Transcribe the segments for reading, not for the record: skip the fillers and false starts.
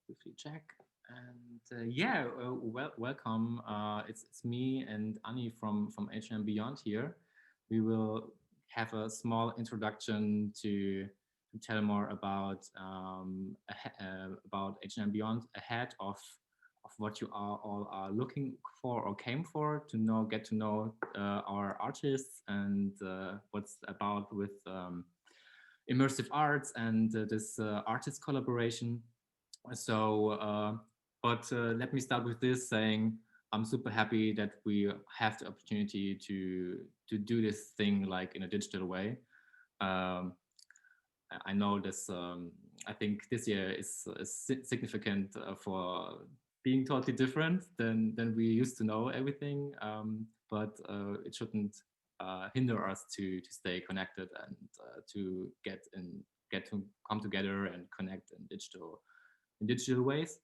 briefly check. And yeah, welcome. It's me and Annie from H&M Beyond here. We will have a small introduction to tell more about H&M Beyond ahead of what you are all are looking for or came for to get to know our artists and what's about with immersive arts and this artist collaboration. So, let me start with this saying I'm super happy that we have the opportunity to do this thing like in a digital way. Um, I know this. I think this year is significant for being totally different than we used to know everything. But it shouldn't hinder us to stay connected and to get to come together and connect in digital ways.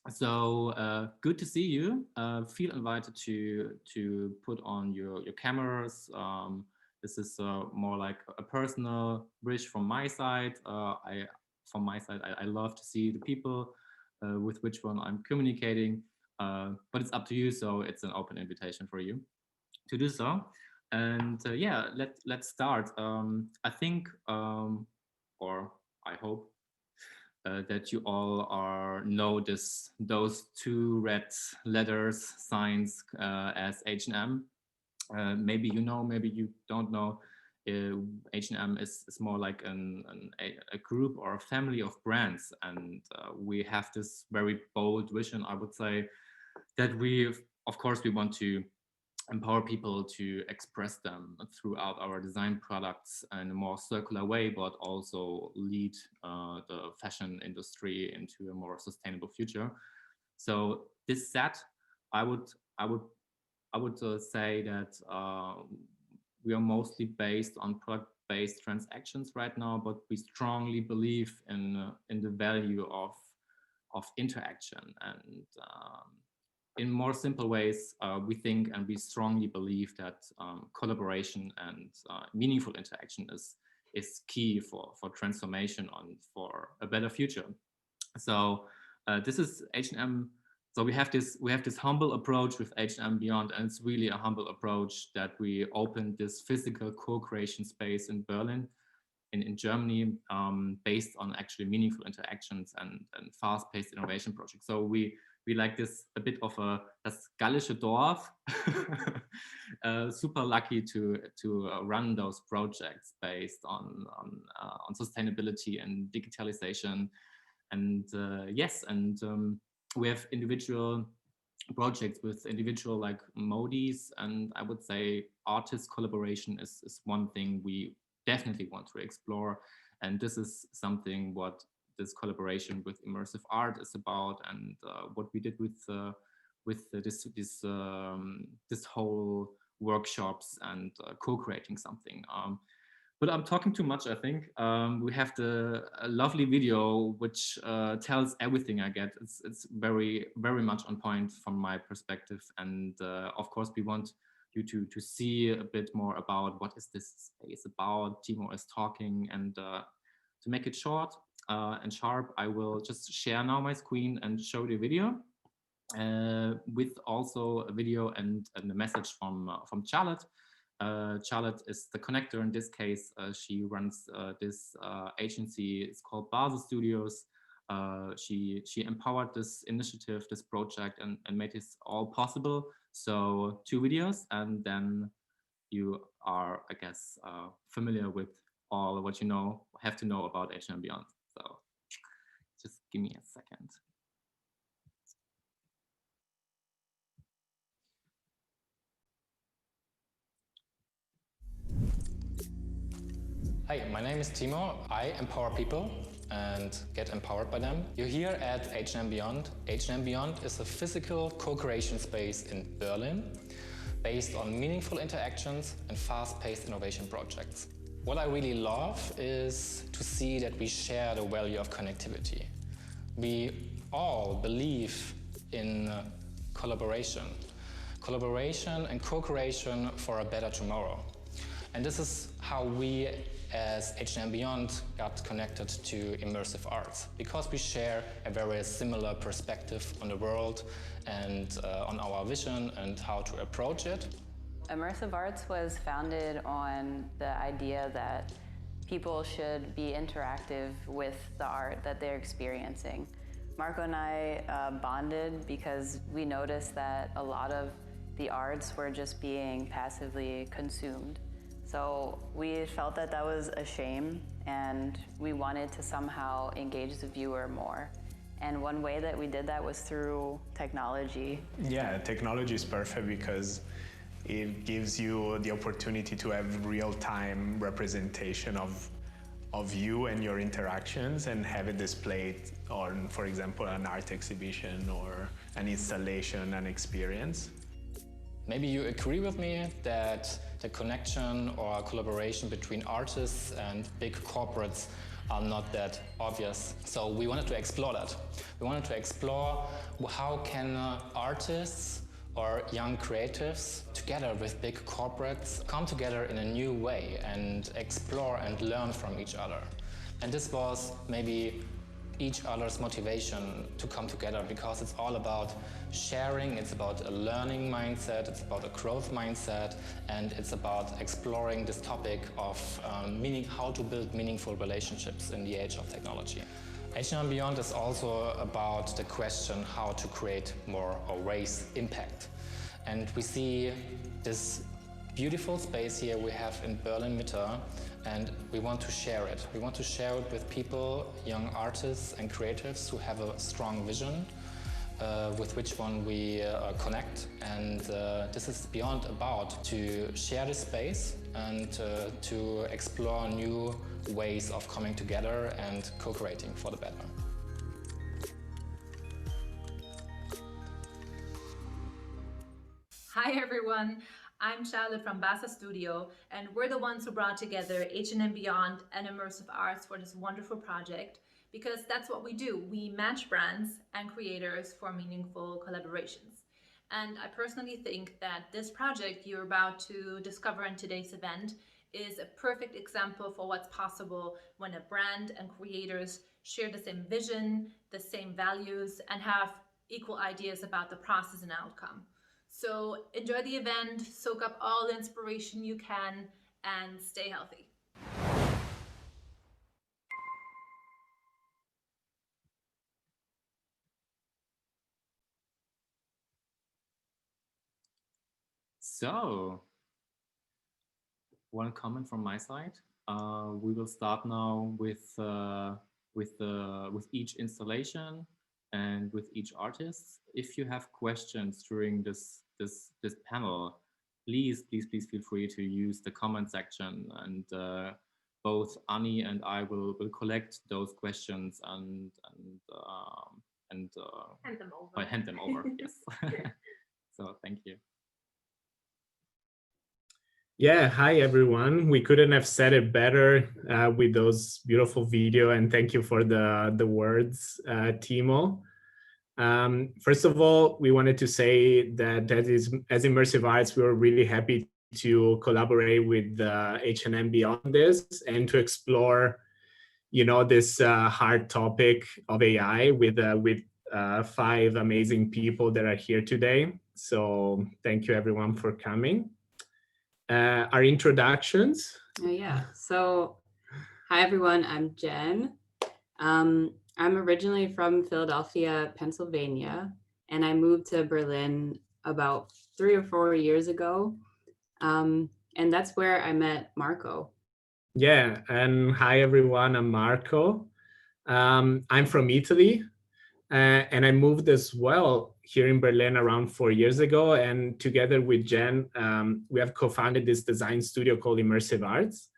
So good to see you. Feel invited to put on your cameras. This is more like a personal wish from my side. I love to see the people with which one I'm communicating. But it's up to you. So it's an open invitation for you to do so. And yeah, let's start. I think, or I hope that you all know those two red letters signs as H&M. Maybe you know, maybe you don't know. H&M is more like a group or a family of brands, and we have this very bold vision, I would say, that of course we want to empower people to express them throughout our design products in a more circular way, but also lead the fashion industry into a more sustainable future. So this said, I would say that we are mostly based on product-based transactions right now, but we strongly believe in the value of interaction and in more simple ways, we think and we strongly believe that collaboration and meaningful interaction is key for transformation and for a better future. So this is H&M. So we have this humble approach with H&M Beyond, and it's really a humble approach that we opened this physical co-creation space in Berlin, in Germany, based on actually meaningful interactions and fast-paced innovation projects. So we like this a bit of das gallische Dorf. Super lucky to run those projects based on sustainability and digitalization, and yes, and we have individual projects with individual like modis, and I would say artist collaboration is one thing we definitely want to explore, and this is something what this collaboration with immersive art is about, and what we did with this whole workshops and co-creating something. But I'm talking too much, I think. We have a lovely video which tells everything I get. It's very, very much on point from my perspective, and of course we want you to see a bit more about what is this space about. Timo is talking, and to make it short and sharp, I will just share now my screen and show the video with also a video and a message from Charlotte. Charlotte is the connector in this case. She runs this agency. It's called Basel Studios. She empowered this initiative, this project, and made this all possible. So 2 videos, and then you are, I guess, familiar with all what you have to know about H&M Beyond. So just give me a second. Hi, my name is Timo. I empower people and get empowered by them. You're here at H&M Beyond. H&M Beyond is a physical co-creation space in Berlin based on meaningful interactions and fast-paced innovation projects. What I really love is to see that we share the value of connectivity. We all believe in collaboration and co-creation for a better tomorrow. And this is how we as H&M Beyond got connected to Immersive Arts, because we share a very similar perspective on the world and on our vision and how to approach it. Immersive Arts was founded on the idea that people should be interactive with the art that they're experiencing. Marco and I bonded because we noticed that a lot of the arts were just being passively consumed. So we felt that that was a shame, and we wanted to somehow engage the viewer more. And one way that we did that was through technology. Yeah, technology is perfect because it gives you the opportunity to have real-time representation of you and your interactions and have it displayed on, for example, an art exhibition or an installation, an experience. Maybe you agree with me that the connection or collaboration between artists and big corporates are not that obvious. So we wanted to explore that. We wanted to explore how can artists or young creatives, together with big corporates, come together in a new way and explore and learn from each other. And this was maybe each other's motivation to come together, because it's all about sharing, it's about a learning mindset, it's about a growth mindset, and it's about exploring this topic of how to build meaningful relationships in the age of technology. H&M Beyond is also about the question how to create more or raise impact. And we see this beautiful space here we have in Berlin Mitte, and we want to share it. We want to share it with people, young artists and creatives who have a strong vision, with which one we connect. And this is Beyond about to share this space and to explore new ways of coming together and co-creating for the better. Hi everyone, I'm Charlotte from Baxter Studio, and we're the ones who brought together H&M Beyond and Immersive Arts for this wonderful project, because that's what we do. We match brands and creators for meaningful collaborations. And I personally think that this project you're about to discover in today's event is a perfect example for what's possible when a brand and creators share the same vision, the same values, and have equal ideas about the process and outcome. So enjoy the event, soak up all the inspiration you can, and stay healthy. So, one comment from my side. We will start now with each installation and with each artist. If you have questions during this panel, please feel free to use the comment section, and both Annie and I will collect those questions and hand them over. Hand them over. Yes. So thank you. Yeah, hi everyone. We couldn't have said it better with those beautiful video, and thank you for the words, Timo. First of all, we wanted to say that as Immersive Arts, we were really happy to collaborate with H&M Beyond this and to explore, this hard topic of AI with 5 amazing people that are here today. So thank you everyone for coming. Our introductions. Yeah, so hi everyone, I'm Jen. I'm originally from Philadelphia, Pennsylvania, and I moved to Berlin about 3 or 4 years ago. And that's where I met Marco. Yeah, and hi everyone, I'm Marco. I'm from Italy, and I moved as well here in Berlin around 4 years ago. And together with Jen, we have co-founded this design studio called Immersive Arts.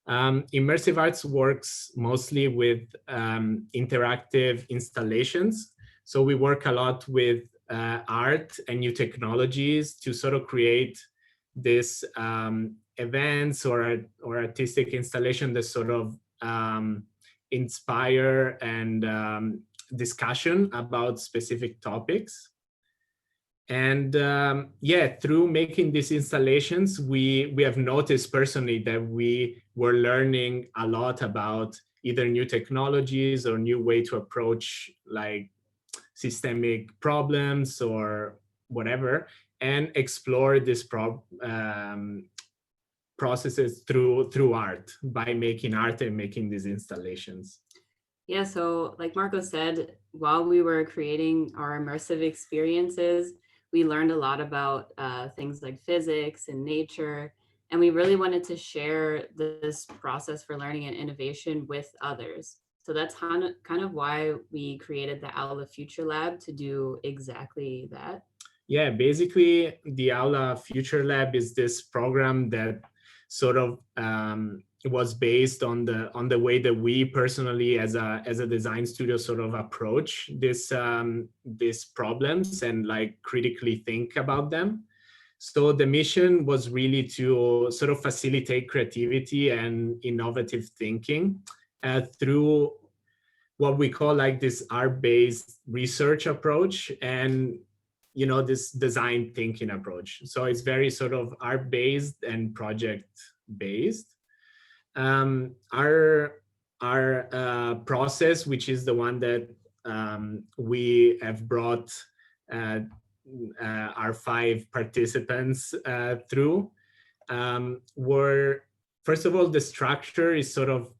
Immersive Arts works mostly with interactive installations. So we work a lot with art and new technologies to sort of create this events or artistic installation that sort of inspire and discussion about specific topics. And yeah, through making these installations, we have noticed personally that we were learning a lot about either new technologies or new way to approach like systemic problems or whatever, and explore this processes through art, by making art and making these installations. Yeah, so like Marco said, while we were creating our immersive experiences, we learned a lot about things like physics and nature, and we really wanted to share this process for learning and innovation with others. So that's kind of why we created the Aula Future Lab, to do exactly that. Yeah, basically the Aula Future Lab is this program that sort of was based on the way that we personally as a design studio sort of approach these problems and like critically think about them. So the mission was really to sort of facilitate creativity and innovative thinking through what we call like this art-based research approach and this design thinking approach. So it's very sort of art-based and project-based. Our process, which is the one that we have brought our 5 participants through, were, first of all, the structure is sort of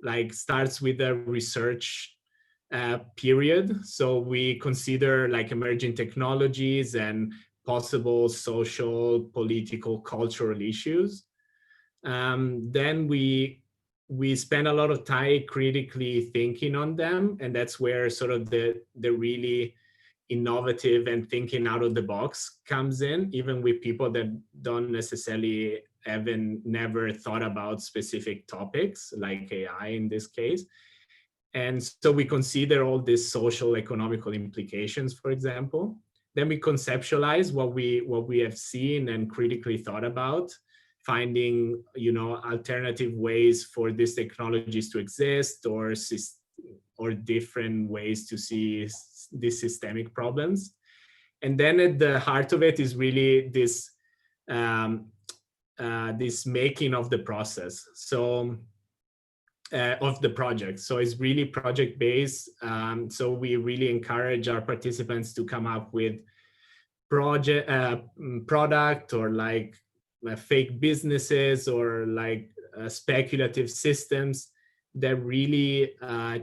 like starts with a research period. So we consider like emerging technologies and possible social, political, cultural issues. Then we spend a lot of time critically thinking on them, and that's where sort of the really innovative and thinking out of the box comes in, even with people that don't necessarily never thought about specific topics like AI in this case. And so we consider all these social economical implications, for example. Then we conceptualize what we have seen and critically thought about, finding alternative ways for these technologies to exist, or different ways to see these systemic problems. And then at the heart of it is really this this making of the process. So of the project. So it's really project based. So we really encourage our participants to come up with product or like fake businesses or like speculative systems that really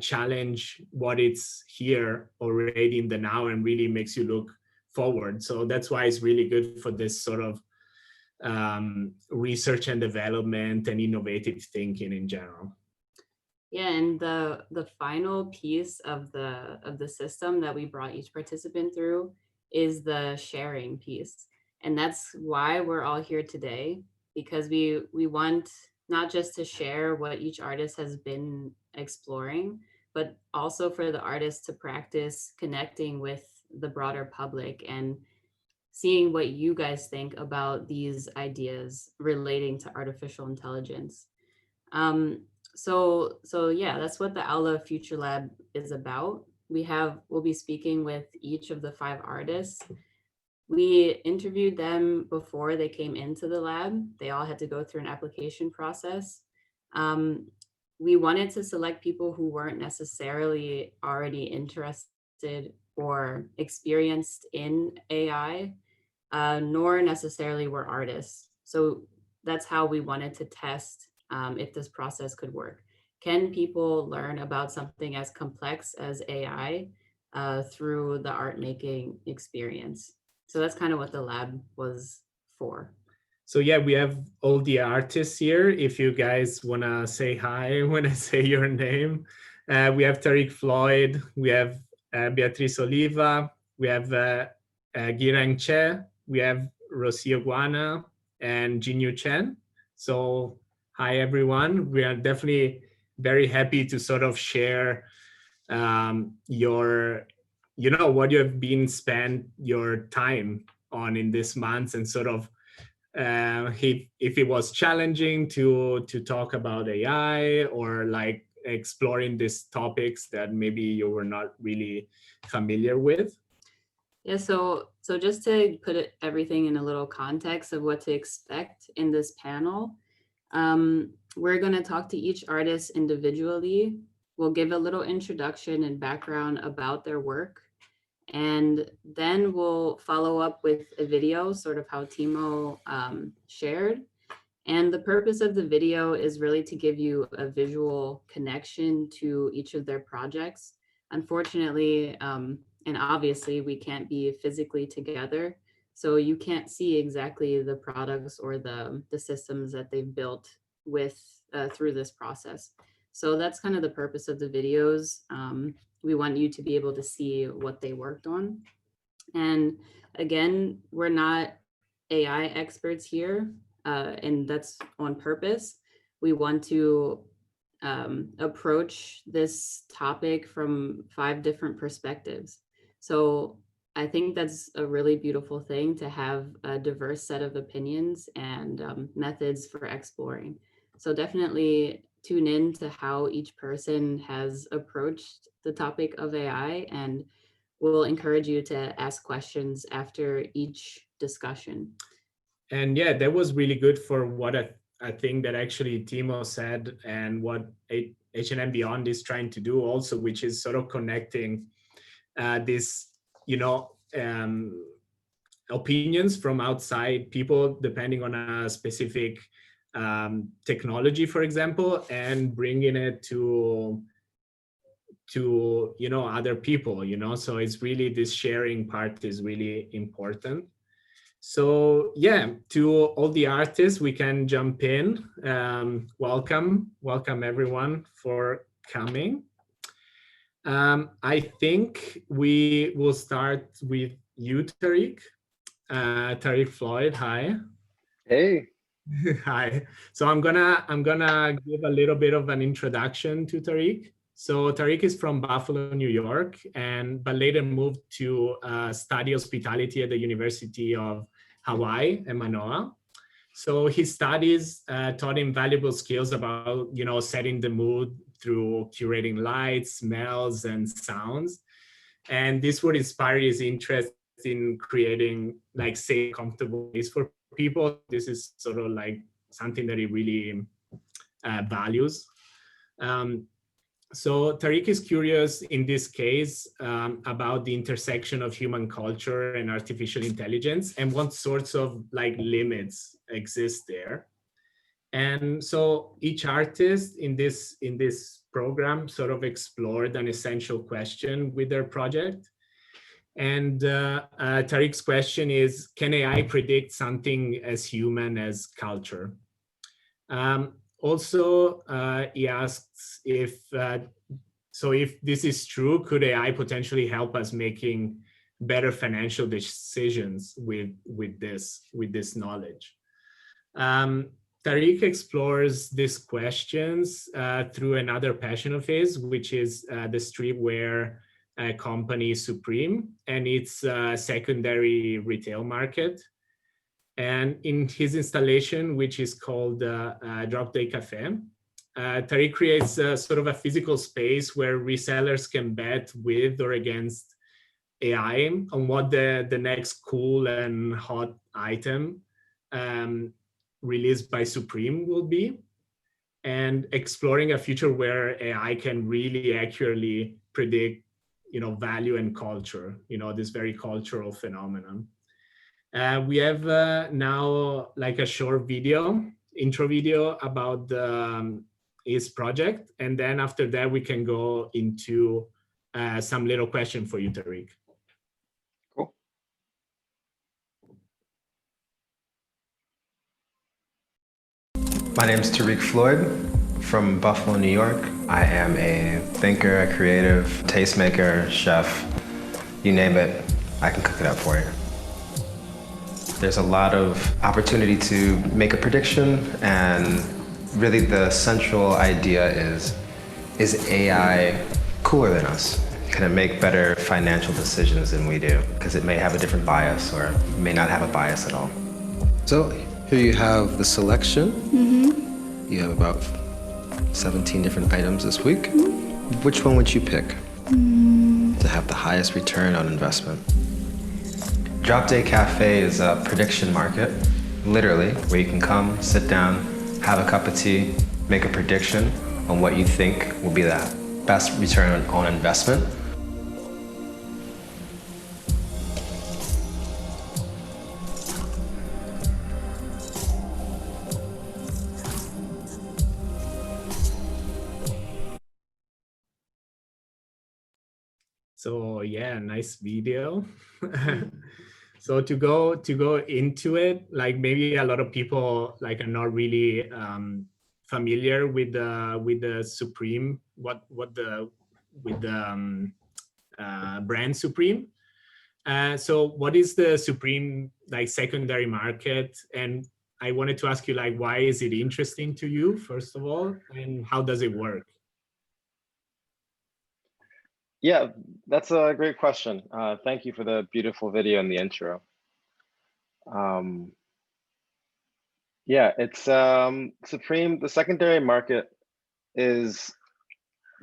challenge what is here already in the now and really makes you look forward. So that's why it's really good for this sort of research and development and innovative thinking in general. Yeah, and the final piece of the system that we brought each participant through is the sharing piece. And that's why we're all here today, because we want not just to share what each artist has been exploring, but also for the artists to practice connecting with the broader public and seeing what you guys think about these ideas relating to artificial intelligence. So yeah, that's what the Aula Future Lab is about. We'll be speaking with each of the 5 artists. We interviewed them before they came into the lab. They all had to go through an application process. We wanted to select people who weren't necessarily already interested or experienced in AI, nor necessarily were artists. So that's how we wanted to test if this process could work. Can people learn about something as complex as AI through the art making experience? So that's kind of what the lab was for. So yeah, we have all the artists here. If you guys want to say hi when I say your name. We have Tariq Floyd, we have Beatriz Oliva, we have Girang Che, we have Rocio Guana, and Jinyu Chen. So hi everyone. We are definitely very happy to sort of share your what you have been spent your time on in this month, and sort of if it was challenging to talk about AI or like exploring these topics that maybe you were not really familiar with. Yeah, so just to put everything in a little context of what to expect in this panel, we're going to talk to each artist individually. We'll give a little introduction and background about their work, and then we'll follow up with a video, sort of how Timo shared. And the purpose of the video is really to give you a visual connection to each of their projects. Unfortunately, and obviously, we can't be physically together, so you can't see exactly the products or the systems that they've built with through this process. So that's kind of the purpose of the videos. We want you to be able to see what they worked on. And again, we're not AI experts here, and that's on purpose. We want to approach this topic from 5 different perspectives. So I think that's a really beautiful thing, to have a diverse set of opinions and methods for exploring. So definitely tune in to how each person has approached the topic of AI, and we'll encourage you to ask questions after each discussion. And yeah, that was really good for what I think that actually Timo said, and what H&M Beyond is trying to do also, which is sort of connecting this, opinions from outside people, depending on a specific technology, for example, and bringing it to other people, so it's really, this sharing part is really important. So yeah, to all the artists, we can jump in. Welcome everyone for coming. I think we will start with you, Tariq. Tariq Floyd, hi. Hey. Hi. So I'm gonna give a little bit of an introduction to Tariq. So Tariq is from Buffalo, New York, but later moved to study hospitality at the University of Hawaii and Manoa. So his studies taught him valuable skills about, setting the mood through curating lights, smells, and sounds. And this would inspire his interest in creating like safe, comfortable place for people. This is sort of like something that he really values. So Tariq is curious in this case about the intersection of human culture and artificial intelligence, and what sorts of like limits exist there. And so each artist in this program sort of explored an essential question with their project. And Tariq's question is, can AI predict something as human as culture? Also, he asks if this is true, could AI potentially help us making better financial decisions with this knowledge? Tariq explores these questions through another passion of his, which is the streetwear company Supreme and its secondary retail market. And in his installation, which is called Drop Day Cafe, Tariq creates sort of a physical space where resellers can bet with or against AI on what the next cool and hot item released by Supreme will be, and exploring a future where AI can really accurately predict, value and culture, this very cultural phenomenon. We have now like a short intro video about his project. And then after that, we can go into some little question for you, Tariq. Cool. My name is Tariq Floyd from Buffalo, New York. I am a thinker, a creative, tastemaker, chef, you name it, I can cook it up for you. There's a lot of opportunity to make a prediction, and really the central idea is AI cooler than us? Can it make better financial decisions than we do? Because it may have a different bias or may not have a bias at all. So here you have the selection. You have about 17 different items this week. Which one would you pick to have the highest return on investment? Drop Day Cafe is a prediction market, literally, where you can come, sit down, have a cup of tea, make a prediction on what you think will be the best return on investment. So yeah, nice video. So to go into it, like maybe a lot of people like are not really familiar with the Supreme, with the brand Supreme. So what is the Supreme like secondary market? And I wanted to ask you, like, why is it interesting to you, first of all, and how does it work? Yeah, that's a great question. Thank you for the beautiful video and the intro. Yeah, it's Supreme. The secondary market is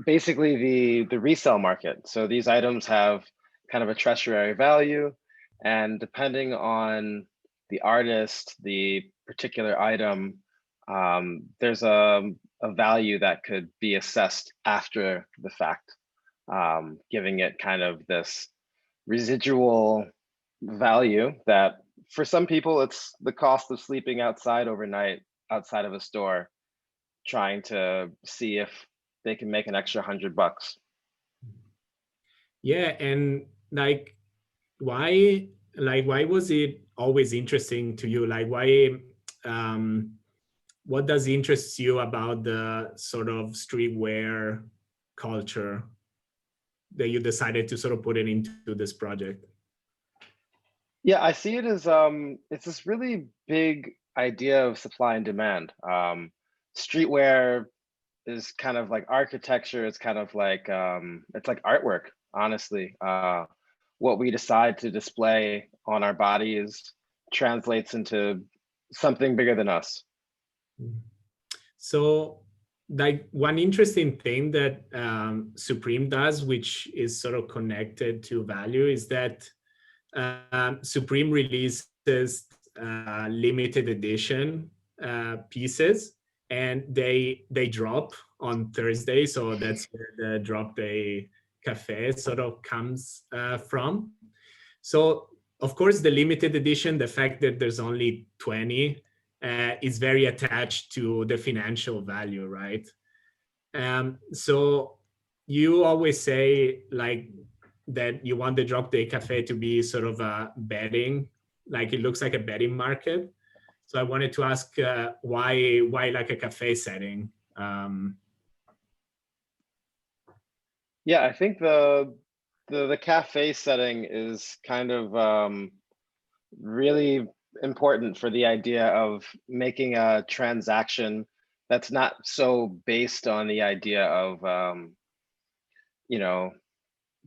basically the resale market. So these items have kind of a tertiary value, and depending on the artist, the particular item, there's a value that could be assessed after the fact, giving it kind of this residual value that for some people, it's the cost of sleeping outside overnight, outside of a store, trying to see if they can make an extra $100. Yeah, and like, why was it always interesting to you? Like, why, what does interest you about the sort of streetwear culture that you decided to sort of put it into this project? Yeah, I see it as it's this really big idea of supply and demand. Streetwear is kind of like architecture. It's kind of like it's like artwork, honestly. What we decide to display on our bodies translates into something bigger than us. So, like, one interesting thing that Supreme does, which is sort of connected to value, is that Supreme releases limited edition pieces, and they drop on Thursday. So that's where the Drop Day Cafe sort of comes from. So of course, the limited edition, the fact that there's only 20 is very attached to the financial value, right? So you always say like that you want the Drop Day Cafe to be sort of a betting, like it looks like a betting market. So I wanted to ask why like a cafe setting? Yeah, I think the cafe setting is kind of really important for the idea of making a transaction that's not so based on the idea of you know,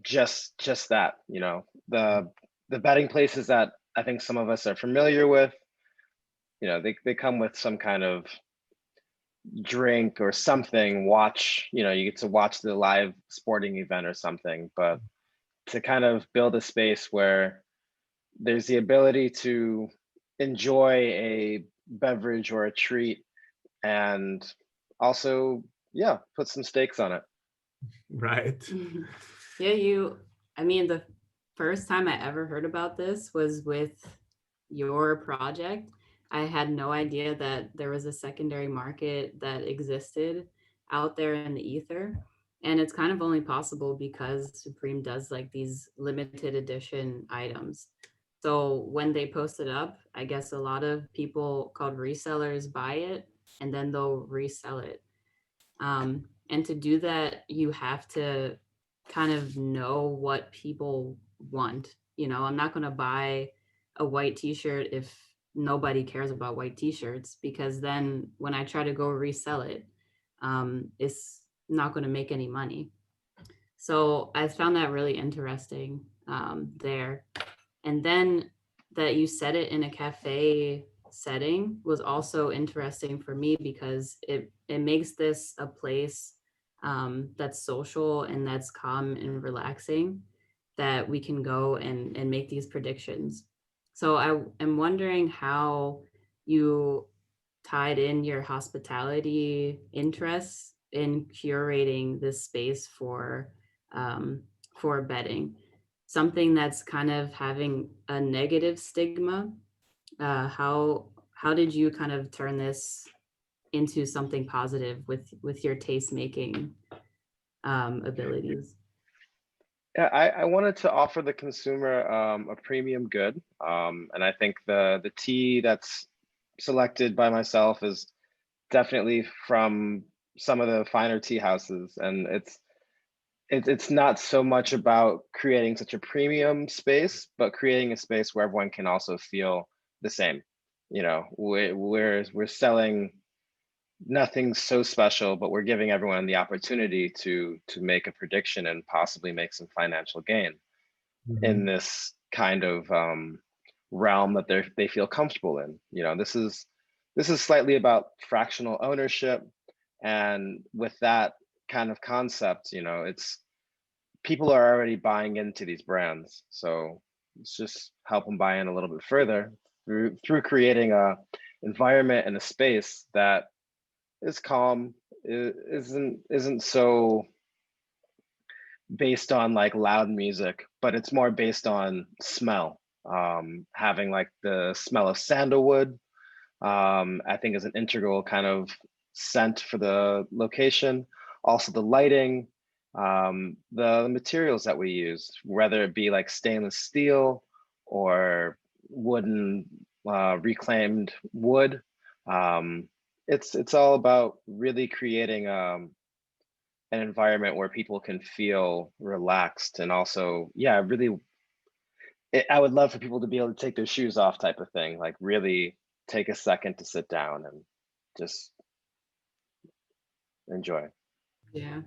just that, you know, the betting places that I think some of us are familiar with, you know, they come with some kind of drink or something, watch, you know, you get to watch the live sporting event or something, but to kind of build a space where there's the ability to enjoy a beverage or a treat and also, yeah, put some stakes on it. Right. Yeah, I mean, the first time I ever heard about this was with your project. I had no idea that there was a secondary market that existed out there in the ether. And it's kind of only possible because Supreme does like these limited edition items. So when they post it up, I guess a lot of people called resellers buy it and then they'll resell it. And to do that, you have to kind of know what people want. You know, I'm not going to buy a white t-shirt if nobody cares about white t-shirts, because then when I try to go resell it, it's not going to make any money. So I found that really interesting there. And then that you said it in a cafe setting was also interesting for me because it makes this a place that's social and that's calm and relaxing, that we can go and make these predictions. So I am wondering how you tied in your hospitality interests in curating this space for bedding, something that's kind of having a negative stigma. How did you kind of turn this into something positive with your taste making abilities? Yeah, I wanted to offer the consumer a premium good, and I think the tea that's selected by myself is definitely from some of the finer tea houses, and it's not so much about creating such a premium space, but creating a space where everyone can also feel the same. You know, we're selling nothing so special, but we're giving everyone the opportunity to make a prediction and possibly make some financial gain in this kind of realm that they feel comfortable in. You know, this is slightly about fractional ownership, and with that kind of concept, you know, it's people are already buying into these brands, so let's just help them buy in a little bit further through creating a environment and a space that is calm, isn't so based on like loud music, but it's more based on smell. Having like the smell of sandalwood, I think is an integral kind of scent for the location. Also the lighting, the materials that we use, whether it be like stainless steel or wooden, reclaimed wood. Um, it's all about really creating an environment where people can feel relaxed and also, yeah, really, I would love for people to be able to take their shoes off type of thing, like really take a second to sit down and just enjoy. Yeah.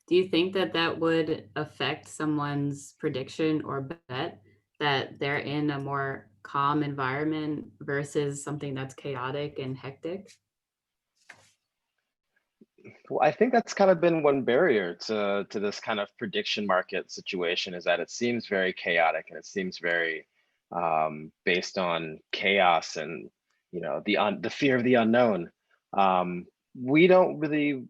Do you think that that would affect someone's prediction or bet that they're in a more calm environment versus something that's chaotic and hectic? Well, I think that's kind of been one barrier to this kind of prediction market situation, is that it seems very chaotic and it seems very based on chaos and, you know, the fear of the unknown. We don't really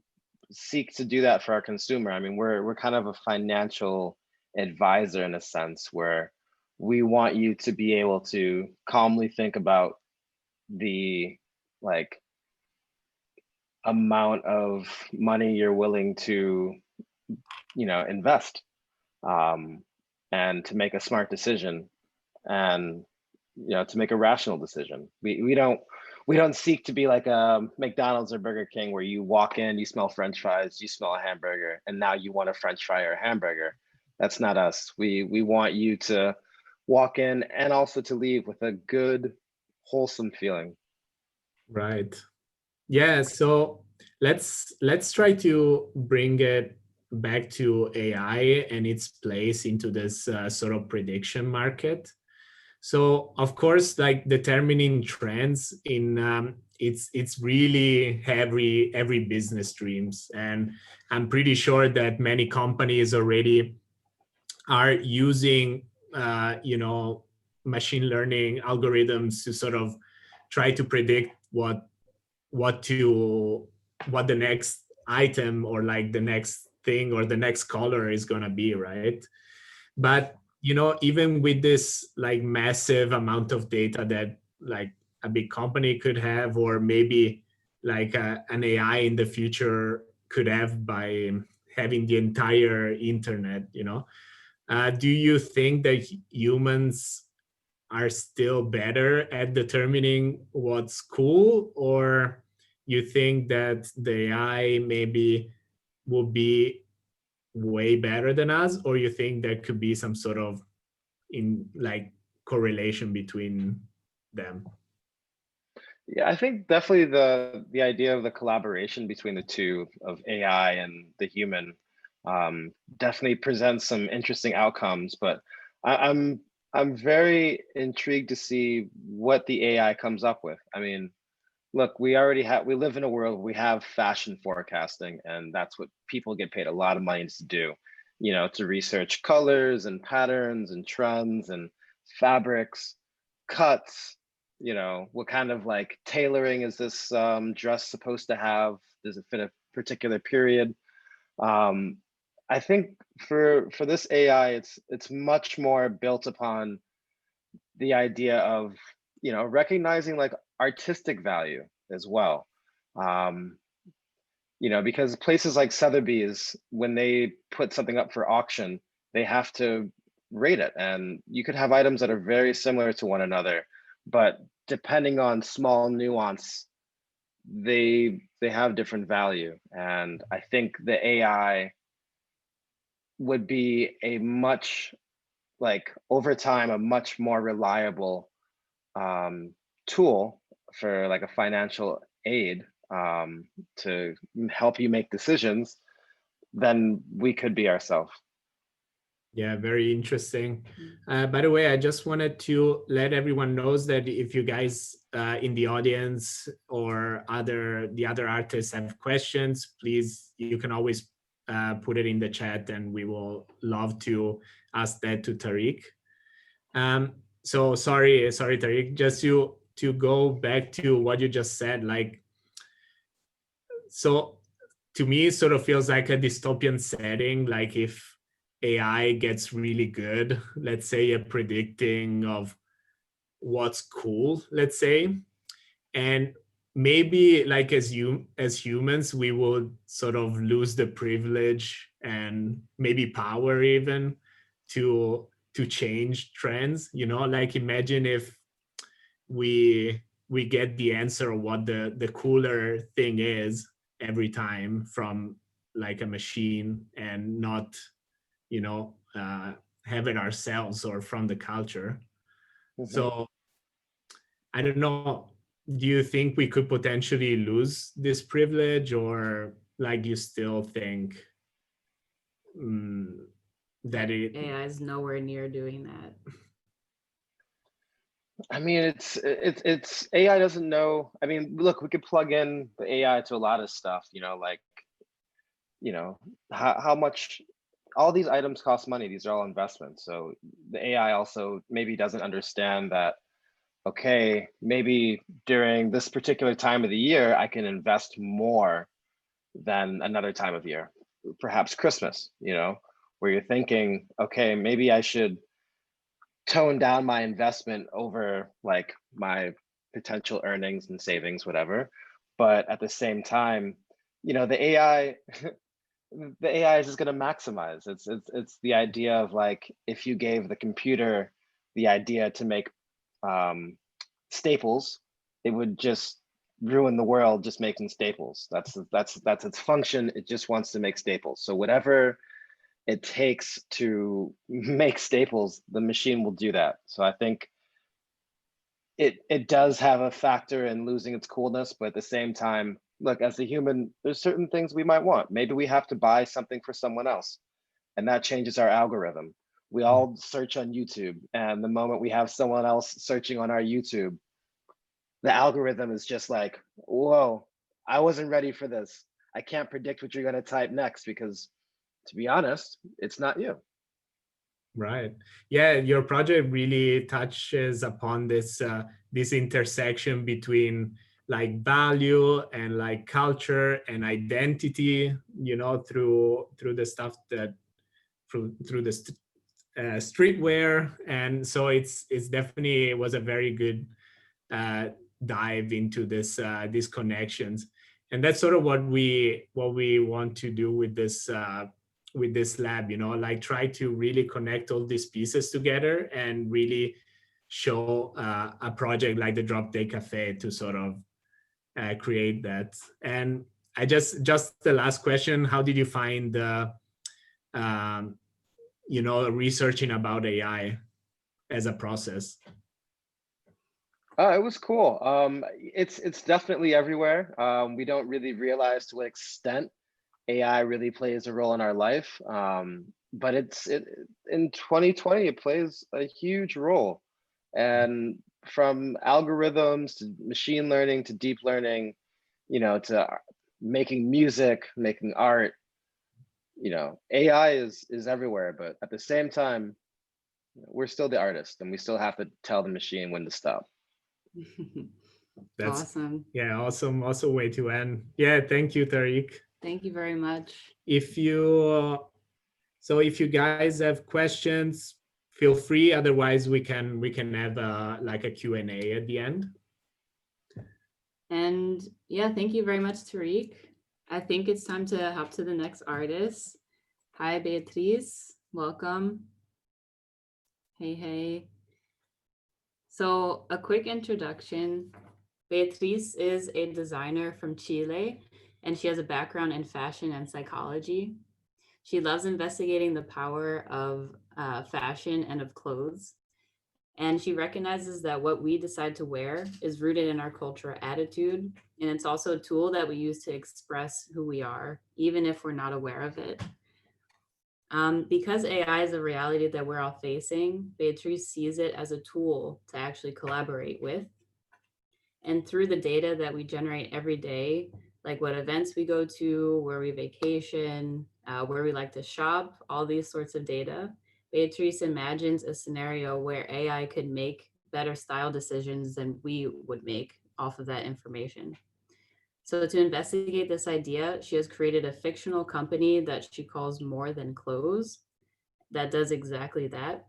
seek to do that for our consumer. I mean, we're kind of a financial advisor in a sense, where we want you to be able to calmly think about the like amount of money you're willing to, you know, invest, um, and to make a smart decision, and, you know, to make a rational decision. We don't seek to be like a McDonald's or Burger King, where you walk in, you smell French fries, you smell a hamburger, and now you want a French fry or a hamburger. That's not us. We want you to walk in and also to leave with a good, wholesome feeling. Right. Yeah, so let's try to bring it back to AI and its place into this sort of prediction market. So of course, like determining trends in it's really every business streams, and I'm pretty sure that many companies already are using you know, machine learning algorithms to sort of try to predict what the next item or like the next thing or the next color is going to be, right? But you know, even with this like massive amount of data that like a big company could have, or maybe like an AI in the future could have by having the entire internet, you know, do you think that humans are still better at determining what's cool, or you think that the AI maybe will be way better than us, or you think there could be some sort of in like correlation between them? Yeah, I think definitely the idea of the collaboration between the two, of AI and the human, definitely presents some interesting outcomes. But I'm very intrigued to see what the AI comes up with. I mean, look, we live in a world, we have fashion forecasting, and that's what people get paid a lot of money to do, you know, to research colors and patterns and trends and fabrics. cuts, what kind of like tailoring is this dress supposed to have? Does it fit a particular period? I think for this AI, it's much more built upon the idea of recognizing like artistic value as well. Because places like Sotheby's, when they put something up for auction, they have to rate it, and you could have items that are very similar to one another, but depending on small nuance, they have different value. And I think the AI would be a much, like over time, a much more reliable tool for like a financial aid to help you make decisions than we could be ourselves. Yeah, very interesting. By the way, I just wanted to let everyone knows that if you guys in the audience or the other artists have questions, please, you can always put it in the chat, and we will love to ask that to Tariq. So sorry, Tariq, just to go back to what you just said, like, so to me, it sort of feels like a dystopian setting, like if AI gets really good, let's say, at predicting of what's cool, let's say, and maybe like as humans, we would sort of lose the privilege and maybe power even to change trends, like imagine if we get the answer of what the cooler thing is every time from like a machine, and not have it ourselves or from the culture. Mm-hmm. So I don't know, do you think we could potentially lose this privilege, or like you still think that AI is nowhere near doing that? I mean, it's AI doesn't know. I mean, look, we could plug in the AI to a lot of stuff, like, how much all these items cost money. These are all investments. So the AI also maybe doesn't understand that, okay, maybe during this particular time of the year, I can invest more than another time of year, perhaps Christmas, where you're thinking, okay, maybe I should tone down my investment over like my potential earnings and savings, whatever. But at the same time, the AI is just going to maximize. It's the idea of like, if you gave the computer the idea to make staples, it would just ruin the world just making staples. That's its function. It just wants to make staples. So whatever it takes to make staples, the machine will do that. So I think it does have a factor in losing its coolness, but at the same time, look, as a human, there's certain things we might want. Maybe we have to buy something for someone else, and that changes our algorithm. We all search on YouTube, and the moment we have someone else searching on our YouTube, the algorithm is just like, whoa, I wasn't ready for this. I can't predict what you're going to type next, because to be honest, it's not you. Right. Yeah, your project really touches upon this this intersection between like value and like culture and identity, through the stuff that through the streetwear. And so it's definitely, it was a very good dive into this these connections. And that's sort of what we want to do with this lab, like try to really connect all these pieces together and really show a project like the Drop Day Cafe to sort of create that. And I just the last question, how did you find the researching about AI as a process? It was cool. It's definitely everywhere. We don't really realize to what extent AI really plays a role in our life, but in 2020 it plays a huge role, and from algorithms to machine learning to deep learning, to making music, making art, AI is everywhere. But at the same time, we're still the artist, and we still have to tell the machine when to stop. That's awesome. Yeah, awesome way to end. Yeah, thank you, Tariq. Thank you very much. If you if you guys have questions, feel free. Otherwise, we can have like a Q&A at the end. And yeah, thank you very much, Tariq. I think it's time to hop to the next artist. Hi, Beatriz. Welcome. Hey. So a quick introduction. Beatriz is a designer from Chile, and she has a background in fashion and psychology. She loves investigating the power of fashion and of clothes. And she recognizes that what we decide to wear is rooted in our cultural attitude. And it's also a tool that we use to express who we are, even if we're not aware of it. Because AI is a reality that we're all facing, Beatriz sees it as a tool to actually collaborate with. And through the data that we generate every day, like what events we go to, where we vacation, where we like to shop, all these sorts of data, Beatriz imagines a scenario where AI could make better style decisions than we would make off of that information. So to investigate this idea, she has created a fictional company that she calls More Than Clothes that does exactly that.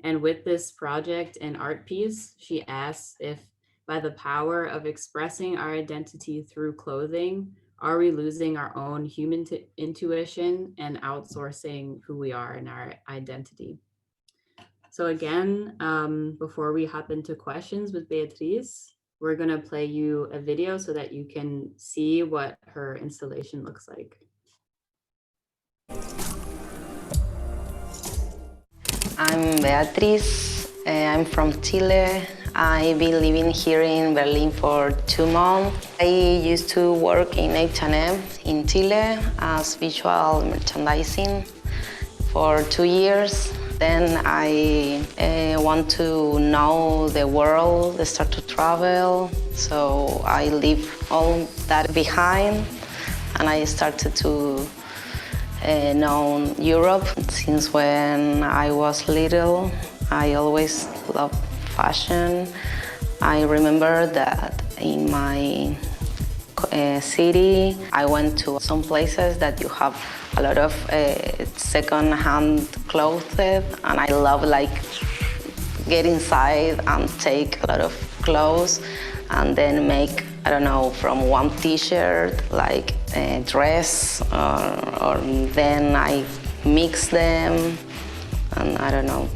And with this project and art piece, she asks if by the power of expressing our identity through clothing, are we losing our own human intuition and outsourcing who we are and our identity? So again, before we hop into questions with Beatriz, we're going to play you a video so that you can see what her installation looks like. I'm Beatriz. I'm from Chile. I've been living here in Berlin for 2 months. I used to work in H&M in Chile as visual merchandising for 2 years. Then I want to know the world, start to travel. So I leave all that behind and I started to know Europe. Since when I was little, I always loved fashion. I remember that in my city, I went to some places that you have a lot of second-hand clothes, and I love like get inside and take a lot of clothes and then make, I don't know, from one t-shirt like a dress, or then I mix them, and I don't know.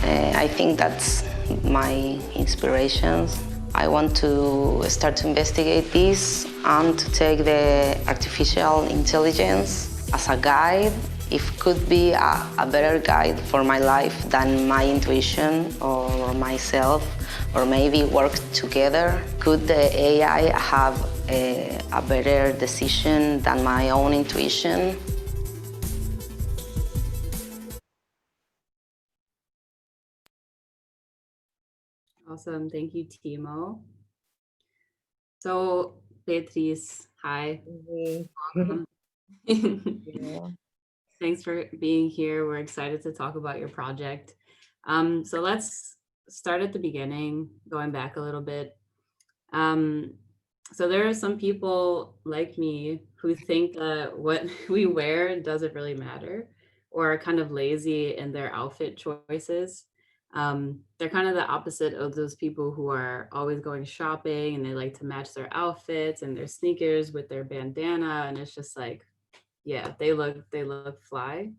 I think that's my inspirations. I want to start to investigate this and to take the artificial intelligence as a guide. If could be a better guide for my life than my intuition or myself, or maybe work together. Could the AI have a better decision than my own intuition? Awesome, thank you, Timo. So, Beatriz, hi. Welcome. Thanks for being here. We're excited to talk about your project. So let's start at the beginning, going back a little bit. So there are some people like me who think that what we wear doesn't really matter, or are kind of lazy in their outfit choices. They're kind of the opposite of those people who are always going shopping and they like to match their outfits and their sneakers with their bandana, and it's just like, yeah, they look fly.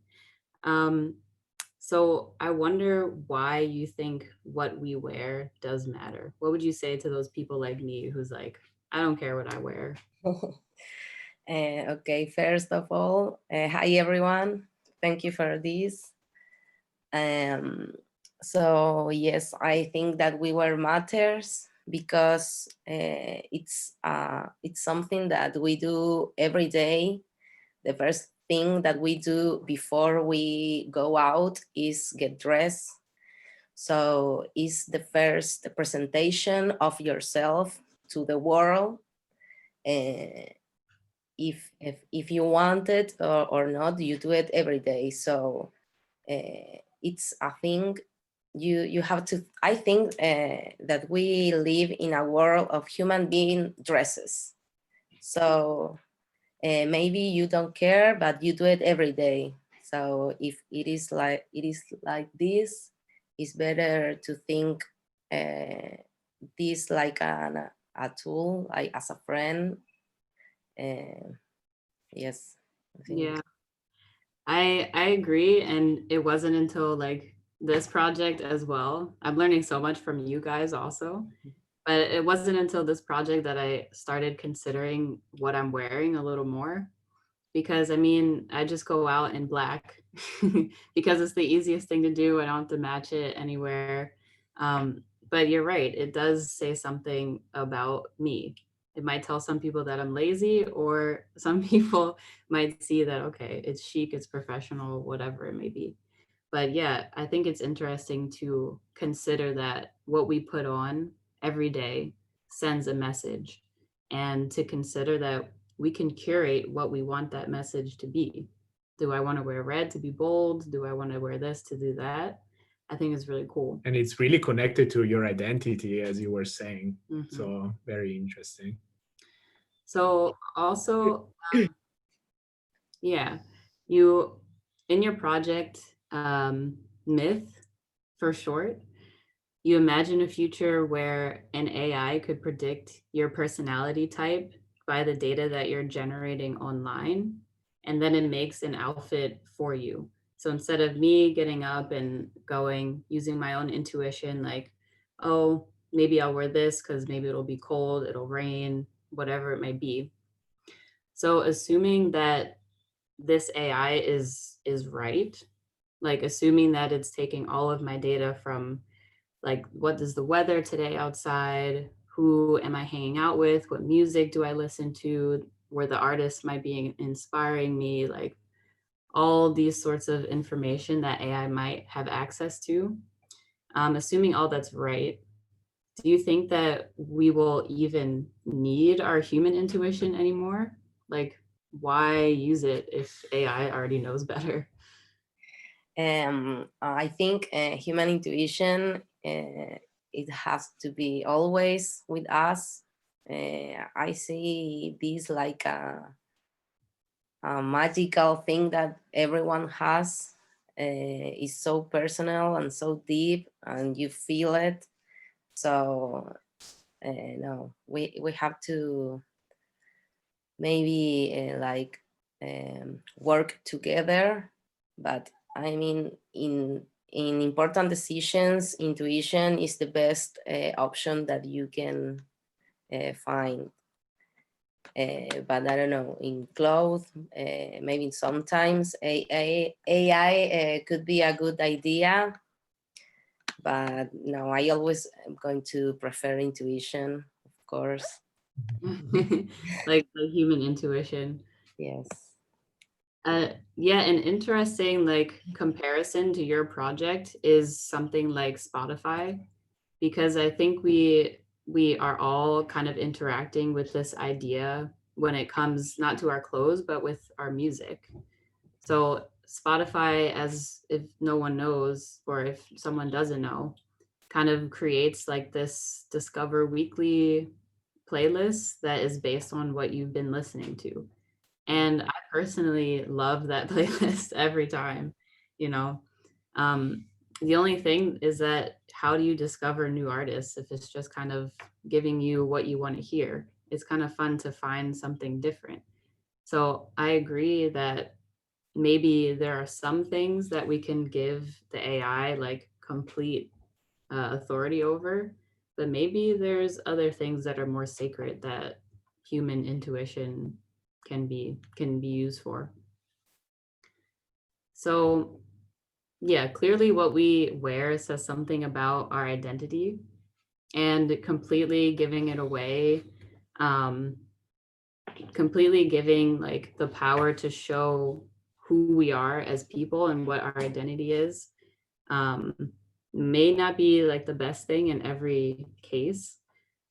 So I wonder why you think what we wear does matter. What would you say to those people like me who's like, I don't care what I wear? Okay, first of all, hi everyone. Thank you for this. So yes, I think that we wear matters because it's something that we do every day. The first thing that we do before we go out is get dressed. So it's the first presentation of yourself to the world. If you want it or not, you do it every day. So it's a thing you have to, I think that we live in a world of human being dresses. So maybe you don't care, but you do it every day. So if it is like this, it's better to think this like a tool, like as a friend. Yes, I think. Yeah, I agree. And it wasn't until like this project as well. I'm learning so much from you guys also. But it wasn't until this project that I started considering what I'm wearing a little more. Because I mean, I just go out in black because it's the easiest thing to do. I don't have to match it anywhere. But you're right, it does say something about me. It might tell some people that I'm lazy, or some people might see that, okay, it's chic, it's professional, whatever it may be. But yeah, I think it's interesting to consider that what we put on every day sends a message, and to consider that we can curate what we want that message to be. Do I want to wear red to be bold? Do I want to wear this to do that? I think it's really cool. And it's really connected to your identity, as you were saying. Mm-hmm. So very interesting. So also, yeah, you, in your project, Myth for short, you imagine a future where an AI could predict your personality type by the data that you're generating online, and then it makes an outfit for you. So instead of me getting up and going, using my own intuition, like, oh, maybe I'll wear this because maybe it'll be cold, it'll rain, whatever it may be. So assuming that this AI is right, like assuming that it's taking all of my data from like, what is the weather today outside? Who am I hanging out with? What music do I listen to? Where the artist might be inspiring me, like all these sorts of information that AI might have access to. Assuming all that's right, do you think that we will even need our human intuition anymore? Like, why use it if AI already knows better? I think human intuition, it has to be always with us. I see this like a magical thing that everyone has. Is so personal and so deep, and you feel it. So no, we have to maybe work together. But I mean, in important decisions, intuition is the best option that you can find. But I don't know, in clothes, maybe sometimes AI could be a good idea. But no, I always am going to prefer intuition, of course. Like the human intuition. Yes. Yeah, an interesting like comparison to your project is something like Spotify, because I think we are all kind of interacting with this idea when it comes not to our clothes, but with our music. So Spotify, as if no one knows, or if someone doesn't know, kind of creates like this Discover Weekly playlist that is based on what you've been listening to. And I personally love that playlist every time, you know. The only thing is that how do you discover new artists if it's just kind of giving you what you want to hear? It's kind of fun to find something different. So I agree that maybe there are some things that we can give the AI like complete authority over, but maybe there's other things that are more sacred that human intuition can be used for. So yeah, clearly what we wear says something about our identity, and completely giving it away, completely giving like the power to show who we are as people and what our identity is, may not be like the best thing in every case.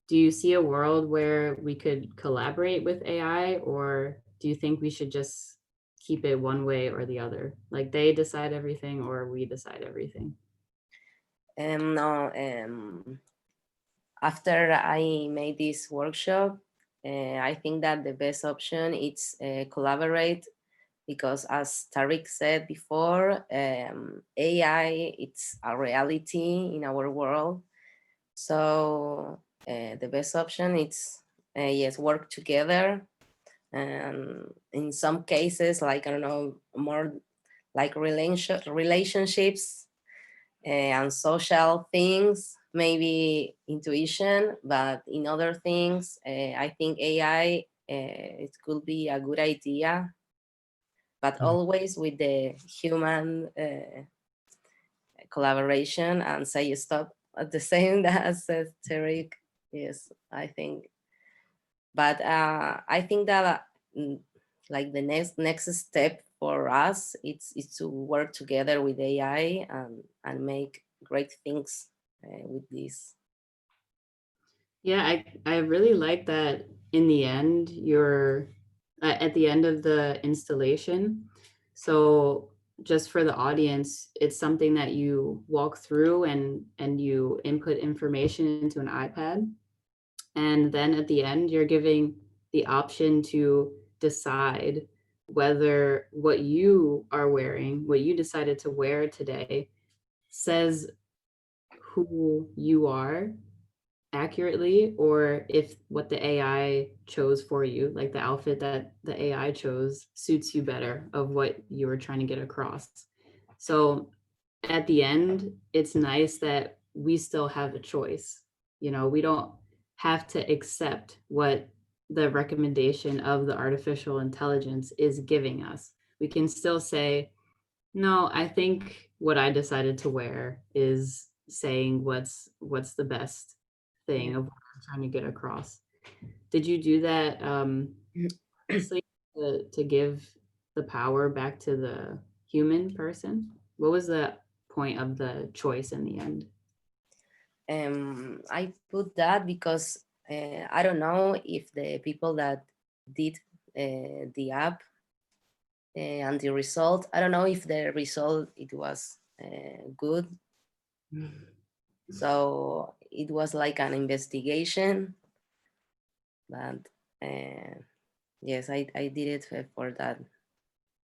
Do you see a world where we could collaborate with AI, or do you think we should just keep it one way or the other? Like they decide everything or we decide everything? No, after I made this workshop, I think that the best option is collaborate, because as Tariq said before, AI, it's a reality in our world. So the best option is, yes, work together. And in some cases, like, I don't know, more like relationships and social things, maybe intuition, but in other things, I think AI, it could be a good idea, but always with the human collaboration and say stop at the same as said Tariq. Yes, I think. But I think that like the next step for us, it's to work together with AI and make great things with this. Yeah, I really like that in the end, you're at the end of the installation. So just for the audience, it's something that you walk through and you input information into an iPad. And then at the end, you're giving the option to decide whether what you are wearing, what you decided to wear today, says who you are accurately, or if what the AI chose for you, like the outfit that the AI chose, suits you better of what you were trying to get across. So at the end, it's nice that we still have a choice. You know, we don't have to accept what the recommendation of the artificial intelligence is giving us. We can still say, no, I think what I decided to wear is saying what's the best thing of what I'm trying to get across. Did you do that honestly to give the power back to the human person? What was the point of the choice in the end? I put that because I don't know if the people that did the app and the result, I don't know if the result it was good. So it was like an investigation, but yes, I did it for that,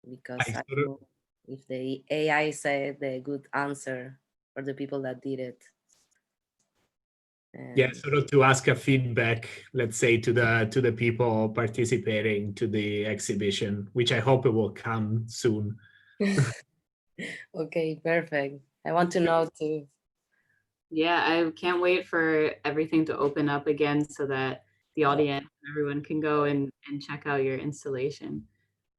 because I know if the AI said the good answer for the people that did it. Yeah, sort of to ask a feedback, let's say, to the people participating to the exhibition, which I hope it will come soon. Okay, perfect. I want to know too. Yeah, I can't wait for everything to open up again so that the audience, everyone can go and check out your installation.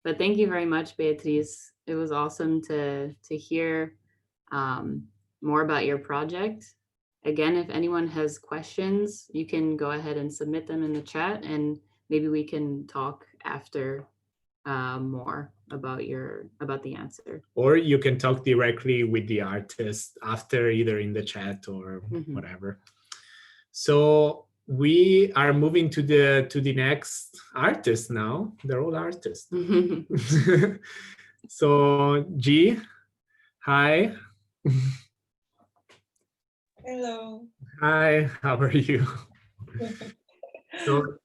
But thank you very much, Beatriz. It was awesome to hear more about your project. Again, if anyone has questions, you can go ahead and submit them in the chat, and maybe we can talk after more about the answer. Or you can talk directly with the artist after, either in the chat or whatever. So we are moving to the next artist now. They're all artists. So G, hi. Hello. Hi, how are you? So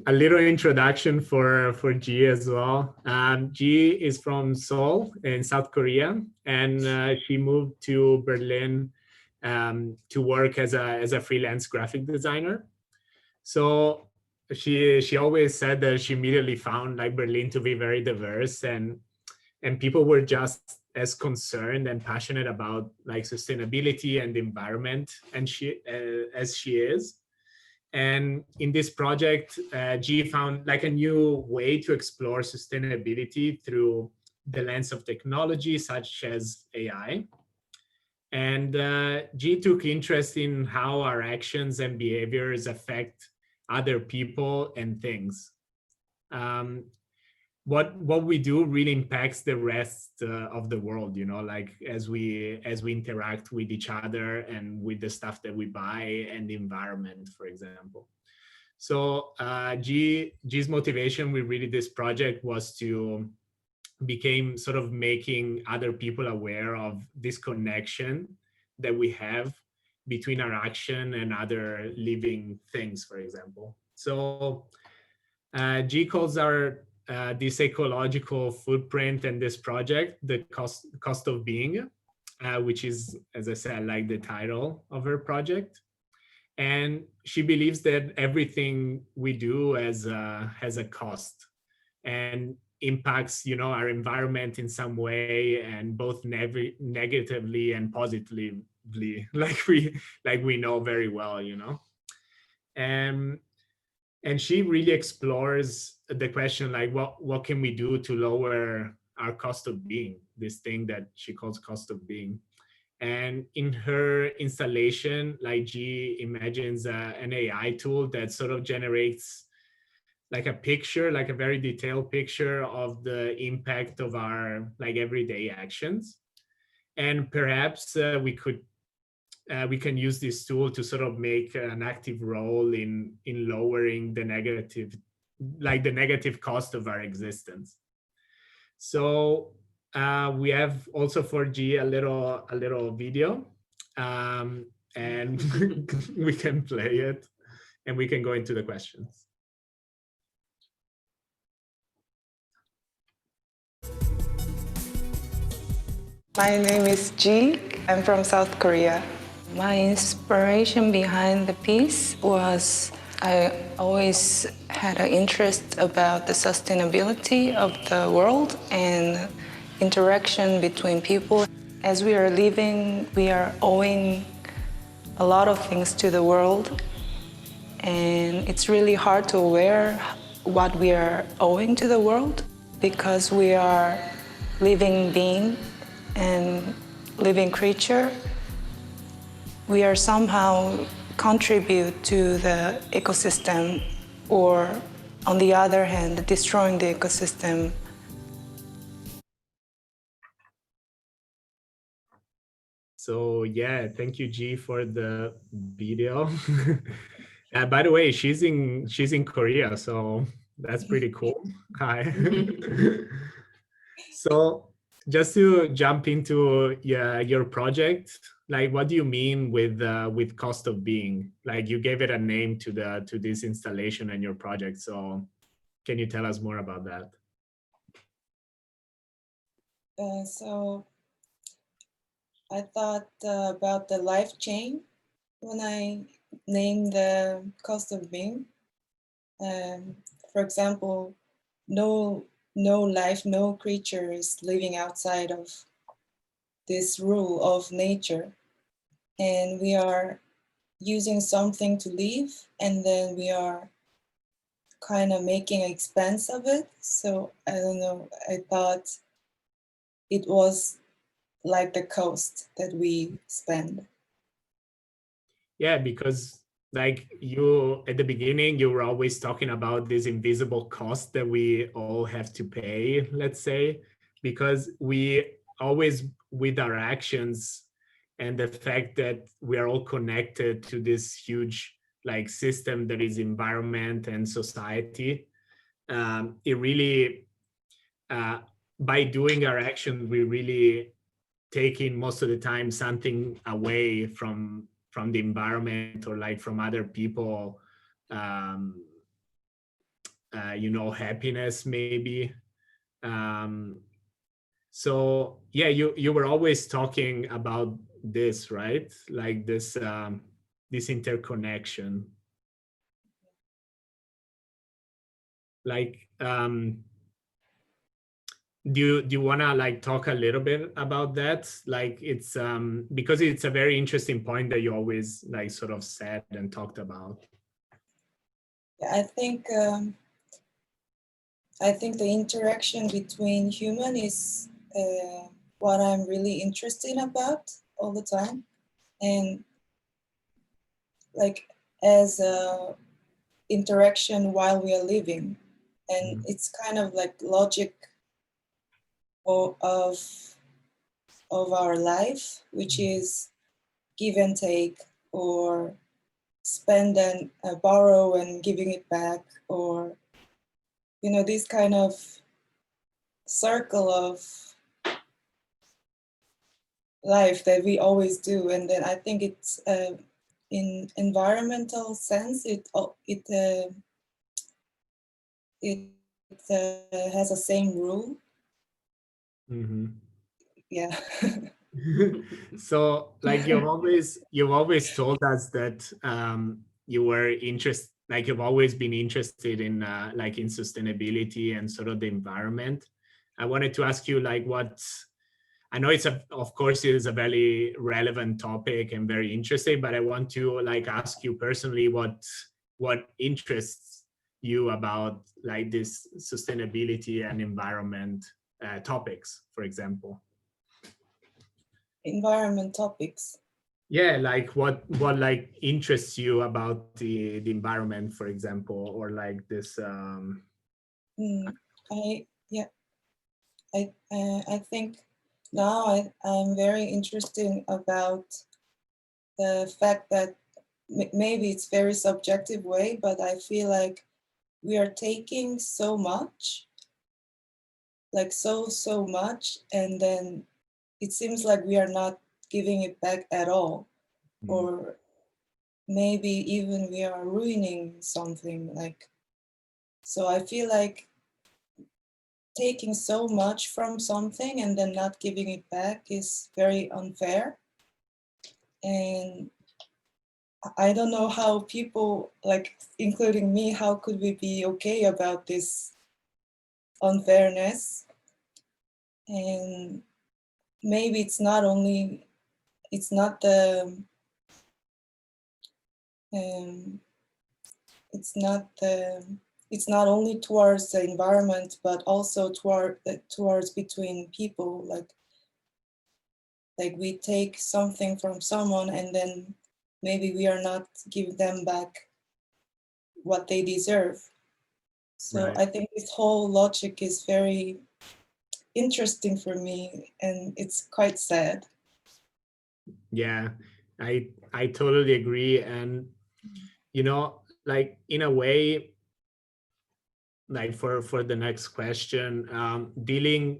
a little introduction for G as well. G is from Seoul in South Korea, and she moved to Berlin to work as a freelance graphic designer. So she always said that she immediately found like Berlin to be very diverse, and people were just as concerned and passionate about like sustainability and the environment and as she is. And in this project, G found like a new way to explore sustainability through the lens of technology, such as AI. And G took interest in how our actions and behaviors affect other people and things. What we do really impacts the rest of the world, you know, like as we interact with each other and with the stuff that we buy and the environment, for example. So G's motivation with really this project was to became sort of making other people aware of this connection that we have between our action and other living things, for example. So G calls our this ecological footprint and this project the cost of being, which is, as I said, like the title of her project. And she believes that everything we do has a cost and impacts, you know, our environment in some way, and both negatively and positively, like we know very well, you know. And she really explores the question, like, what can we do to lower our cost of being, this thing that she calls cost of being. And in her installation, like, G imagines an AI tool that sort of generates like a picture, like a very detailed picture of the impact of our like everyday actions. And perhaps we can use this tool to sort of make an active role in lowering the negative cost of our existence. So we have also for G a little video, and we can play it, and we can go into the questions. My name is Ji. I'm from South Korea. My inspiration behind the piece was I always had an interest about the sustainability of the world and interaction between people. As we are living, we are owing a lot of things to the world, and it's really hard to aware what we are owing to the world, because we are living being and living creature. We are somehow contribute to the ecosystem, or on the other hand, destroying the ecosystem. So yeah, thank you, G, for the video. By the way, she's in Korea, so that's pretty cool. Hi. So just to jump into your project, like, what do you mean with cost of being? Like, you gave it a name to this installation and your project. So can you tell us more about that? So I thought about the life chain when I named the cost of being. For example, no life, no creature is living outside of this rule of nature, and we are using something to live, and then we are kind of making an expense of it. So I don't know, I thought it was like the cost that we spend. Yeah, because like you at the beginning, you were always talking about this invisible cost that we all have to pay, let's say, because we always, with our actions and the fact that we are all connected to this huge like system that is environment and society, it really, by doing our action, we really taking most of the time something away from the environment, or like from other people, you know, happiness maybe. So yeah, you were always talking about this, right? Like this this interconnection. Like, do you want to like talk a little bit about that? Like, it's because it's a very interesting point that you always like sort of said and talked about. I think the interaction between human is what I'm really interested about all the time, and like as a interaction while we are living, and it's kind of like logic of our life, which is give and take, or spend and borrow and giving it back, or, you know, these kind of circle of life that we always do. And then I think it's in environmental sense, it has the same rule. Mm-hmm. Yeah. So like you've always told us that you were interested, like you've always been interested in like in sustainability and sort of the environment. I wanted to ask you like what, I know of course it is a very relevant topic and very interesting, but I want to like ask you personally what interests you about like this sustainability and environment topics, for example. Environment topics. Yeah, like what like interests you about the environment, for example, or like this I think now I'm very interested about the fact that maybe it's very subjective way, but I feel like we are taking so much, like so much, and then it seems like we are not giving it back at all. Or maybe even we are ruining something, like, so I feel like taking so much from something and then not giving it back is very unfair. And I don't know how people, like including me, how could we be okay about this unfairness? And maybe it's not only, it's not the it's not only towards the environment, but also towards between people. Like we take something from someone and then maybe we are not giving them back what they deserve. So Right. I think this whole logic is very interesting for me, and it's quite sad. Yeah, I totally agree. And you know, like in a way, like for the next question, dealing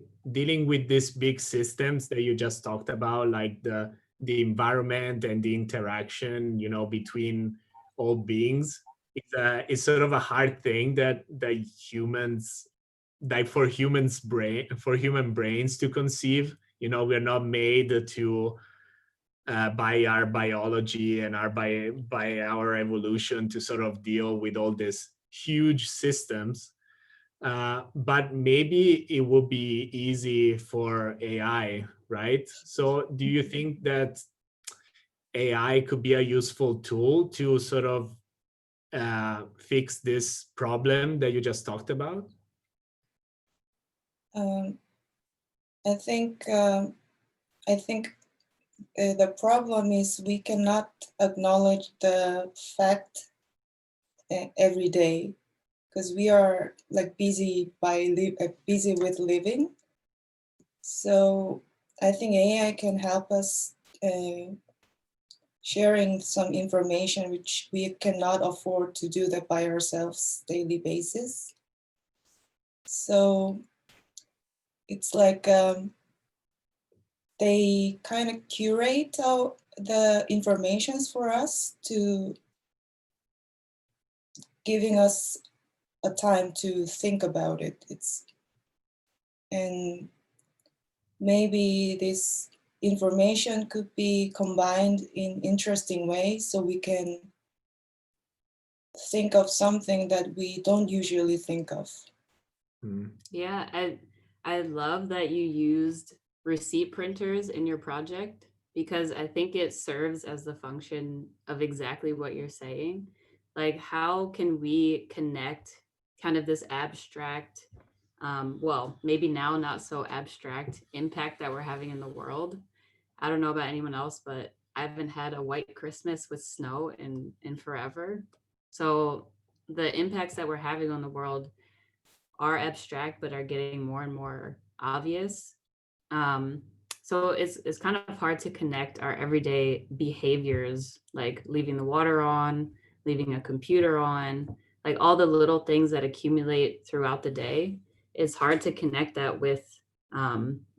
with these big systems that you just talked about, like the environment and the interaction, you know, between all beings, it's sort of a hard thing that humans, like for human brains to conceive. You know, we're not made to by our biology and by our evolution to sort of deal with all these huge systems. But maybe it would be easy for AI, right? So do you think that AI could be a useful tool to sort of fix this problem that you just talked about? I think the problem is we cannot acknowledge the fact every day, because we are like busy with living. So I think AI can help us sharing some information which we cannot afford to do that by ourselves daily basis. So it's like they kind of curate the informations for us, to giving us a time to think about it. And maybe this information could be combined in interesting ways so we can think of something that we don't usually think of. Yeah, I love that you used receipt printers in your project, because I think it serves as the function of exactly what you're saying. Like, how can we connect kind of this abstract, well, maybe now not so abstract impact that we're having in the world? I don't know about anyone else, but I haven't had a white Christmas with snow in forever. So the impacts that we're having on the world are abstract, but are getting more and more obvious. So it's kind of hard to connect our everyday behaviors, like leaving the water on, leaving a computer on, like all the little things that accumulate throughout the day. it's hard to connect that with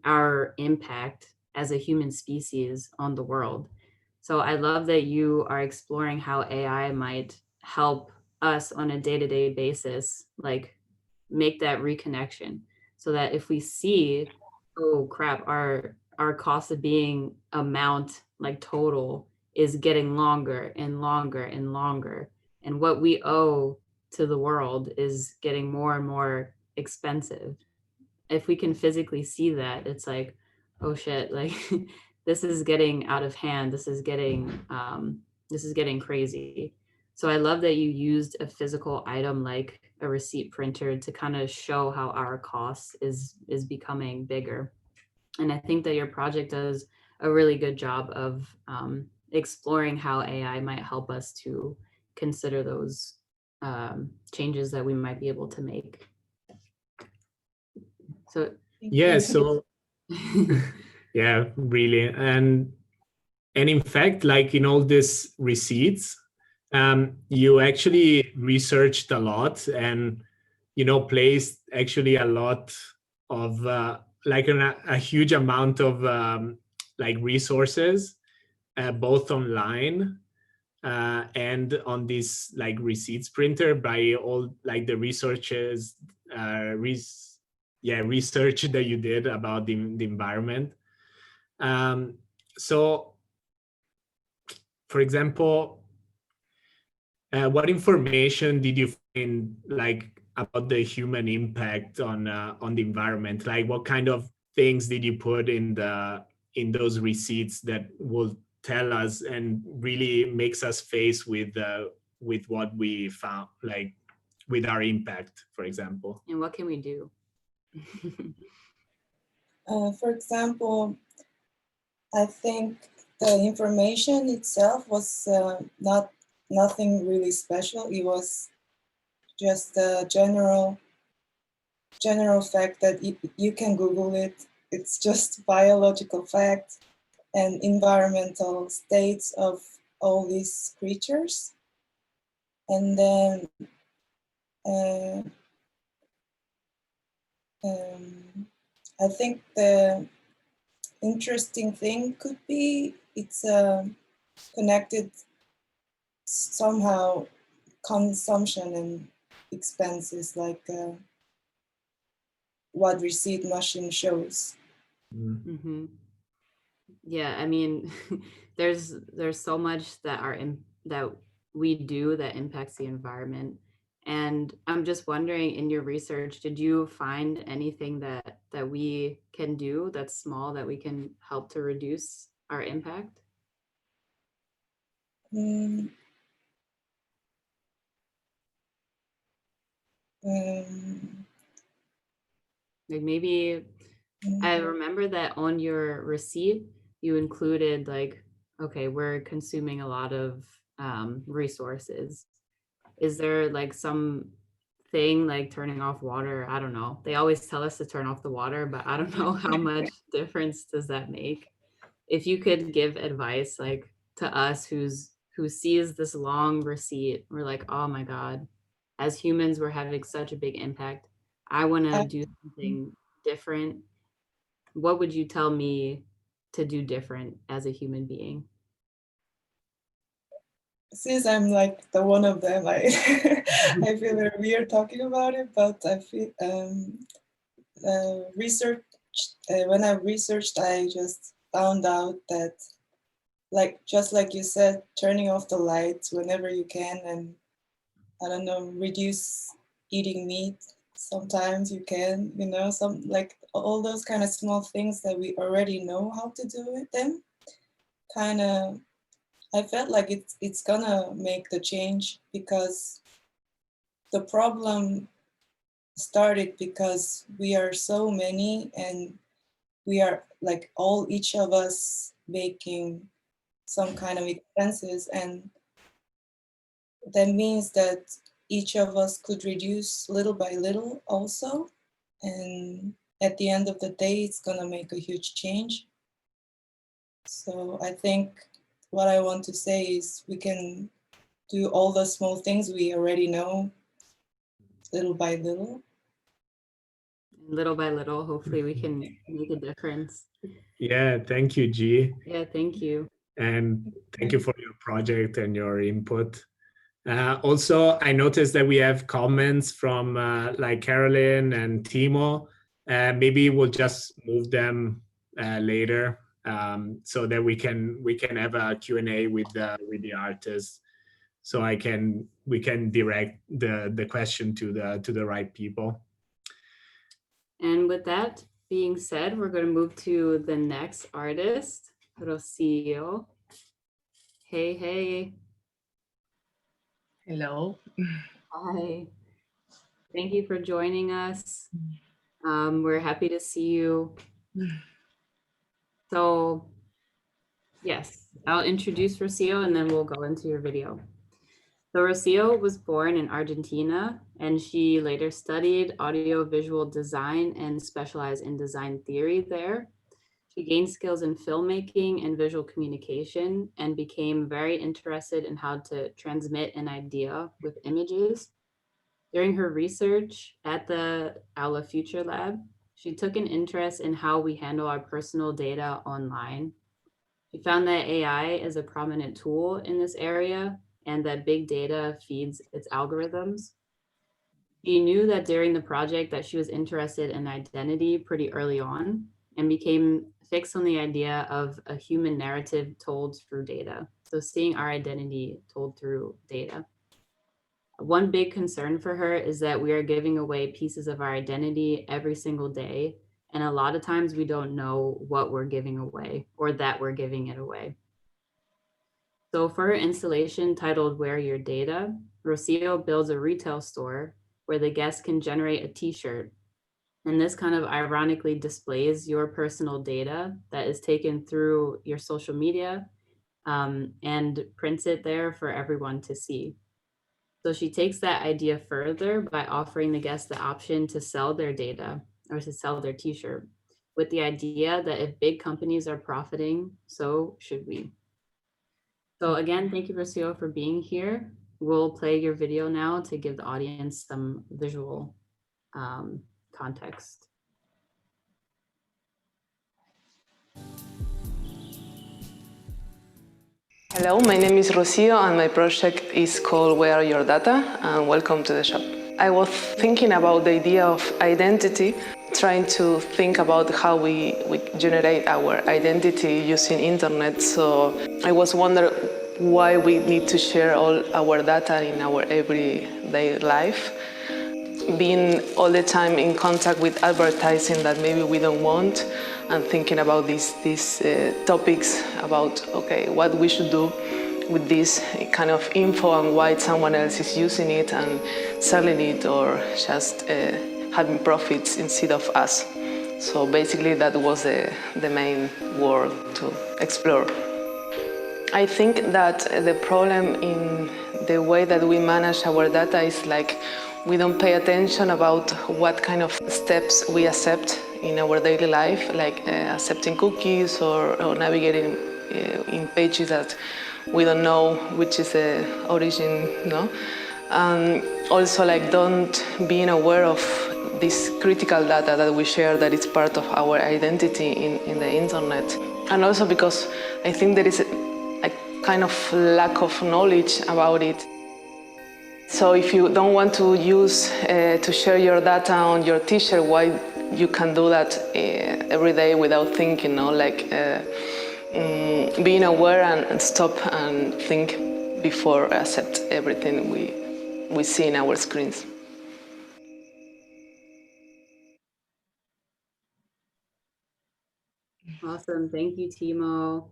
our impact as a human species on the world. So I love that you are exploring how AI might help us on a day-to-day basis, like make that reconnection, so that if we see, oh crap, our cost of being amount, like total, is getting longer and longer and longer, and what we owe to the world is getting more and more expensive. If we can physically see that, it's like, oh shit, like this is getting out of hand. This is getting crazy. So I love that you used a physical item like a receipt printer to kind of show how our cost is becoming bigger. And I think that your project does a really good job of exploring how AI might help us to consider those changes that we might be able to make. So yeah, so yeah, really. And in fact, like in all these receipts, you actually researched a lot and, placed actually a lot of like a huge amount of like resources, both online and on this like receipts printer by all like the research that you did about the environment. So for example, what information did you find like about the human impact on the environment? Like what kind of things did you put in those receipts that will tell us and really makes us face with what we found, like with our impact, for example? And what can we do? For example, I think the information itself was nothing really special. It was just a general fact that you can Google it. It's just biological facts and environmental states of all these creatures. And then I think the interesting thing could be it's connected somehow consumption and expenses, like what receipt machine shows. Mm-hmm. Yeah, I mean, there's so much that that we do that impacts the environment. And I'm just wondering, in your research, did you find anything that we can do that's small that we can help to reduce our impact? Like maybe I remember that on your receipt, you included like, okay, we're consuming a lot of resources. Is there like some thing like turning off water? I don't know. They always tell us to turn off the water, but I don't know how much difference does that make. If you could give advice like to us who sees this long receipt, we're like, oh my God, as humans, we're having such a big impact. I want to do something different. What would you tell me to do different as a human being? Since I'm like the one of them, I I feel very weird talking about it, but I feel when I researched, I just found out that, like, just like you said, turning off the lights whenever you can, and I don't know, reduce eating meat. Sometimes you can, some like all those kind of small things that we already know how to do with them. Kind of, I felt like it's gonna make the change, because the problem started because we are so many and we are like each of us making some kind of expenses, and that means that each of us could reduce little by little also, and at the end of the day it's gonna make a huge change. So I think what I want to say is we can do all the small things we already know little by little. Little by little, hopefully we can make a difference. Yeah, thank you, G. Yeah, thank you. And thank you for your project and your input. Also, I noticed that we have comments from like Carolyn and Timo. Maybe we'll just move them later so that we can have a Q&A with the artists. So we can direct the question to the right people. And with that being said, we're going to move to the next artist, Rocio. Hey, hey. Hello. Hi. Thank you for joining us. We're happy to see you. So, yes, I'll introduce Rocio and then we'll go into your video. So Rocio was born in Argentina and she later studied audiovisual design and specialized in design theory there. She gained skills in filmmaking and visual communication and became very interested in how to transmit an idea with images. During her research at the Aula Future Lab, she took an interest in how we handle our personal data online. She found that AI is a prominent tool in this area and that big data feeds its algorithms. She knew that during the project that she was interested in identity pretty early on and became fixed on the idea of a human narrative told through data. So seeing our identity told through data. One big concern for her is that we are giving away pieces of our identity every single day. And a lot of times we don't know what we're giving away or that we're giving it away. So for her installation titled Wear Your Data, Rocio builds a retail store where the guests can generate a t-shirt. And this kind of ironically displays your personal data that is taken through your social media and prints it there for everyone to see. So she takes that idea further by offering the guests the option to sell their data or to sell their t-shirt with the idea that if big companies are profiting, so should we. So again, thank you, Rocio, for being here. We'll play your video now to give the audience some visual context. Hello, my name is Rocio and my project is called Where Are Your Data? And welcome to the shop. I was thinking about the idea of identity, trying to think about how we generate our identity using internet. So I was wondering why we need to share all our data in our everyday life. Being all the time in contact with advertising that maybe we don't want, and thinking about these topics about, okay, what we should do with this kind of info and why someone else is using it and selling it or just having profits instead of us. So basically that was the main world to explore. I think that the problem in the way that we manage our data is like we don't pay attention about what kind of steps we accept in our daily life, like accepting cookies or navigating in pages that we don't know which is the origin, no? And also like don't being aware of this critical data that we share that is part of our identity in the internet. And also because I think there is a kind of lack of knowledge about it. So if you don't want to use to share your data on your t-shirt, why you can do that every day without thinking, no? Like being aware and stop and think before accept everything we see in our screens. Awesome, thank you, Timo.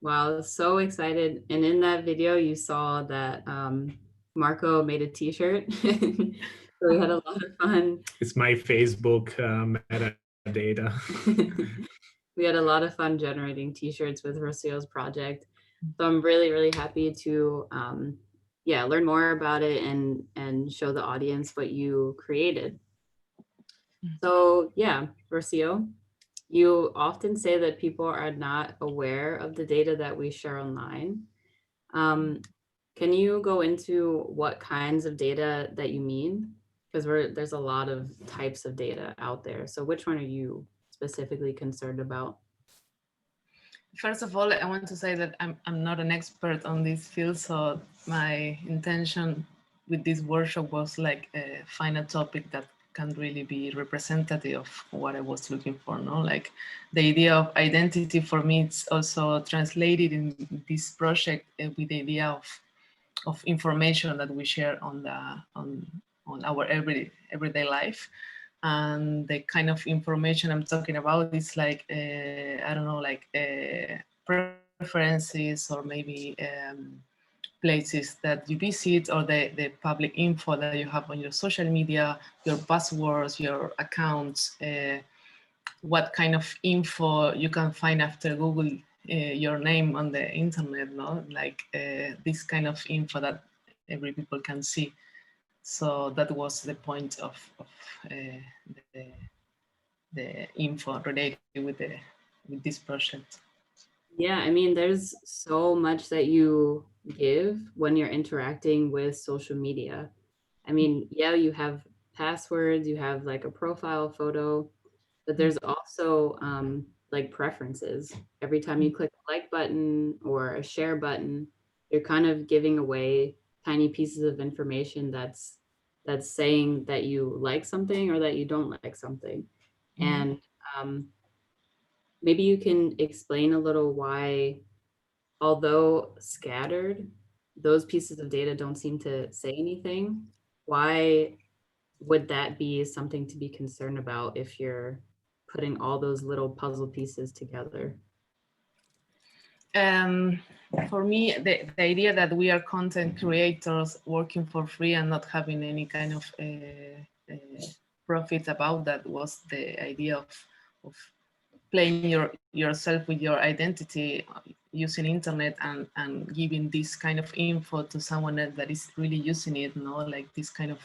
Wow, so excited. And in that video, you saw that Marco made a t-shirt. So we had a lot of fun. It's my Facebook metadata. We had a lot of fun generating t-shirts with Rocio's project. So I'm really, really happy to learn more about it and show the audience what you created. So yeah, Rocio, you often say that people are not aware of the data that we share online. Can you go into what kinds of data that you mean? Because there's a lot of types of data out there. So which one are you specifically concerned about? First of all, I want to say that I'm not an expert on this field, so my intention with this workshop was like find a topic that can really be representative of what I was looking for. No, like the idea of identity for me, it's also translated in this project with the idea of information that we share on our everyday life. And the kind of information I'm talking about is like, I don't know, like preferences or maybe places that you visit or the public info that you have on your social media, your passwords, your accounts, what kind of info you can find after Google your name on the internet, no? Like this kind of info that every people can see. So that was the point of the info related with this project. Yeah, I mean, there's so much that you give when you're interacting with social media. I mean, yeah, you have passwords, you have like a profile photo, but there's also like preferences. Every time you click a like button or a share button, you're kind of giving away tiny pieces of information that's saying that you like something or that you don't like something. And maybe you can explain a little why, although scattered, those pieces of data don't seem to say anything. Why would that be something to be concerned about if you're putting all those little puzzle pieces together? For me, the idea that we are content creators working for free and not having any kind of profit about that was the idea of playing yourself with your identity using internet and giving this kind of info to someone else that is really using it, you know, like this kind of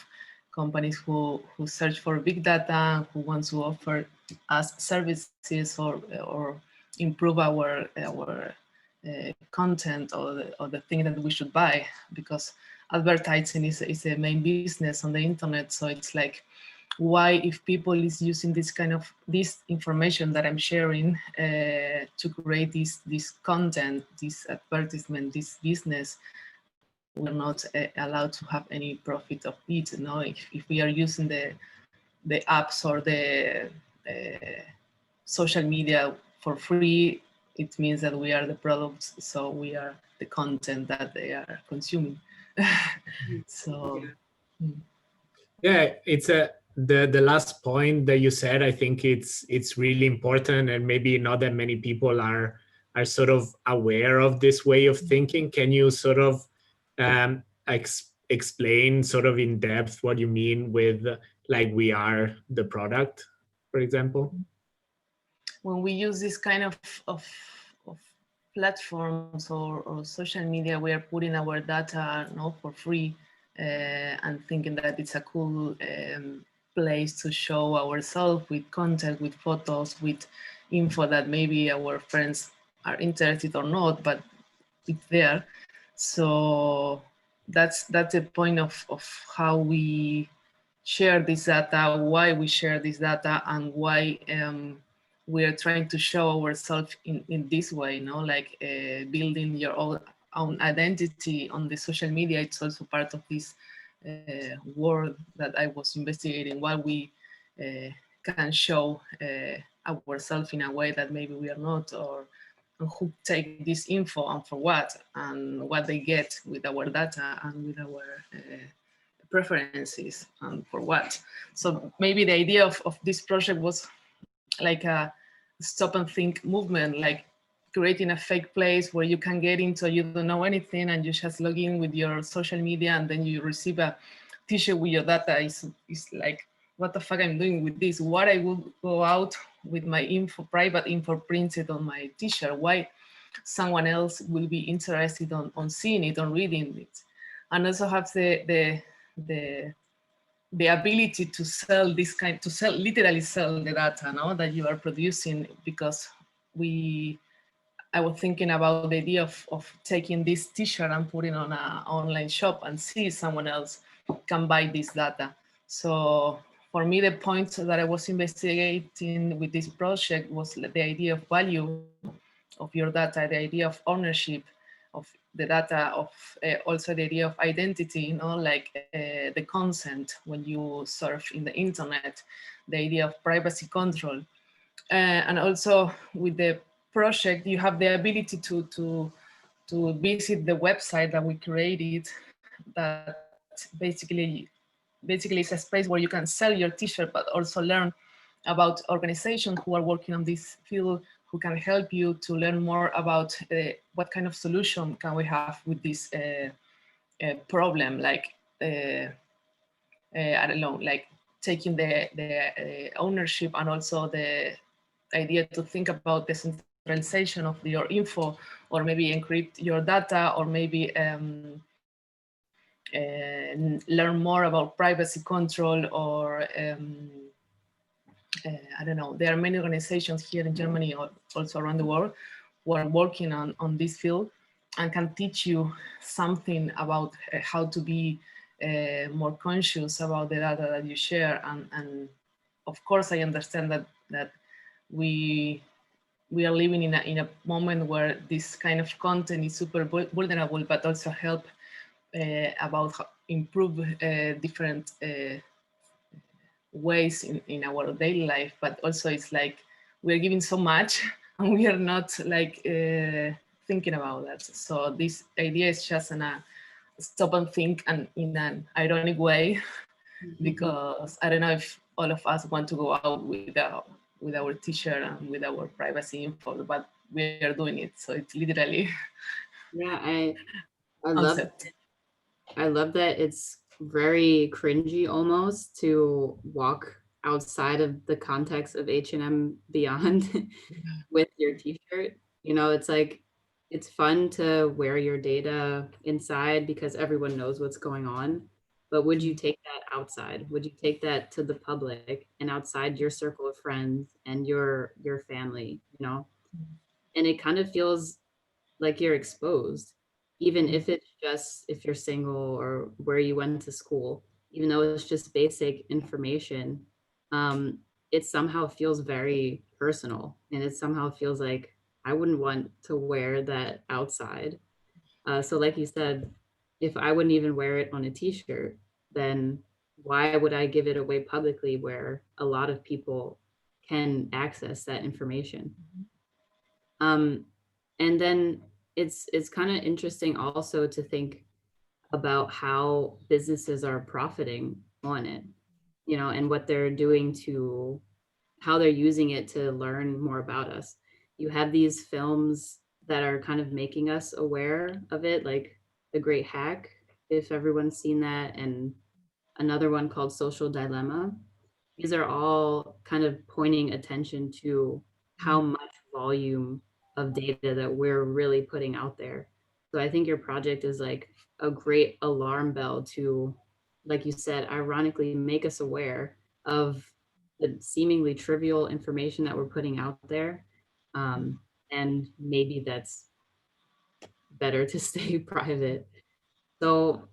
companies who search for big data, who wants to offer us services or improve our content or the thing that we should buy, because advertising is a main business on the internet. So it's like, why, if people is using this information that I'm sharing to create this content, this advertisement, this business, we're not allowed to have any profit of it. You know, if we are using the apps or the social media for free, it means that we are the products, so we are the content that they are consuming. So yeah, it's the last point that you said. I think it's really important, and maybe not that many people are sort of aware of this way of thinking. Can you sort of explain sort of in depth what you mean with like we are the product, for example? When we use this kind of platforms or social media, we are putting our data for free and thinking that it's a cool place to show ourselves with content, with photos, with info that maybe our friends are interested or not, but it's there. So that's the point of how we share this data, why we share this data, and why we are trying to show ourselves in this way, like building your own identity on the social media. It's also part of this world that I was investigating, what we can show ourselves in a way that maybe we are not, or who take this info and for what, and what they get with our data and with our preferences and for what. So maybe the idea of this project was like a stop and think movement, like creating a fake place where you can get into, you don't know anything and you just log in with your social media and then you receive a t-shirt with your data. It's like, what the fuck I'm doing with this? What I would go out with my info, private info printed on my t-shirt? Why someone else will be interested on seeing it, on reading it? And also have the ability to sell this kind, literally sell the data that you are producing, because I was thinking about the idea of taking this t-shirt and putting on an online shop and see someone else can buy this data. So for me, the point that I was investigating with this project was the idea of value of your data, the idea of ownership of the data, of also the idea of identity, you know, like the consent when you surf in the internet, the idea of privacy control. And also with the project, you have the ability to visit the website that we created that basically is a space where you can sell your t-shirt, but also learn about organizations who are working on this field, who can help you to learn more about what kind of solution can we have with this problem, like I don't know, like taking the ownership, and also the idea to think about the centralization of your info, or maybe encrypt your data, or maybe learn more about privacy control, or I don't know. There are many organizations here in Germany, or also around the world, who are working on this field and can teach you something about how to be more conscious about the data that you share. And of course, I understand that we are living in a moment where this kind of content is super vulnerable, but also help about how improve different ways in our daily life. But also it's like we're giving so much and we are not like thinking about that. So this idea is just a stop and think, and in an ironic way, because I don't know if all of us want to go out with our t-shirt and with our privacy info, but we are doing it. So it's literally Yeah, I love that it's very cringy almost to walk outside of the context of H&M Beyond with your t-shirt. You know, it's like, it's fun to wear your data inside because everyone knows what's going on. But would you take that outside? Would you take that to the public and outside your circle of friends and your family, you know? And it kind of feels like you're exposed, even if it's just if you're single or where you went to school, even though it's just basic information. It somehow feels very personal, and it somehow feels like I wouldn't want to wear that outside. So like you said, if I wouldn't even wear it on a t-shirt, then why would I give it away publicly where a lot of people can access that information? And then it's kind of interesting also to think about how businesses are profiting on it, you know, and what they're doing to how they're using it to learn more about us. You have these films that are kind of making us aware of it, like The Great Hack, if everyone's seen that, and another one called Social Dilemma. These are all kind of pointing attention to how much volume of data that we're really putting out there. So I think your project is like a great alarm bell to, like you said, ironically make us aware of the seemingly trivial information that we're putting out there. And maybe that's better to stay private. So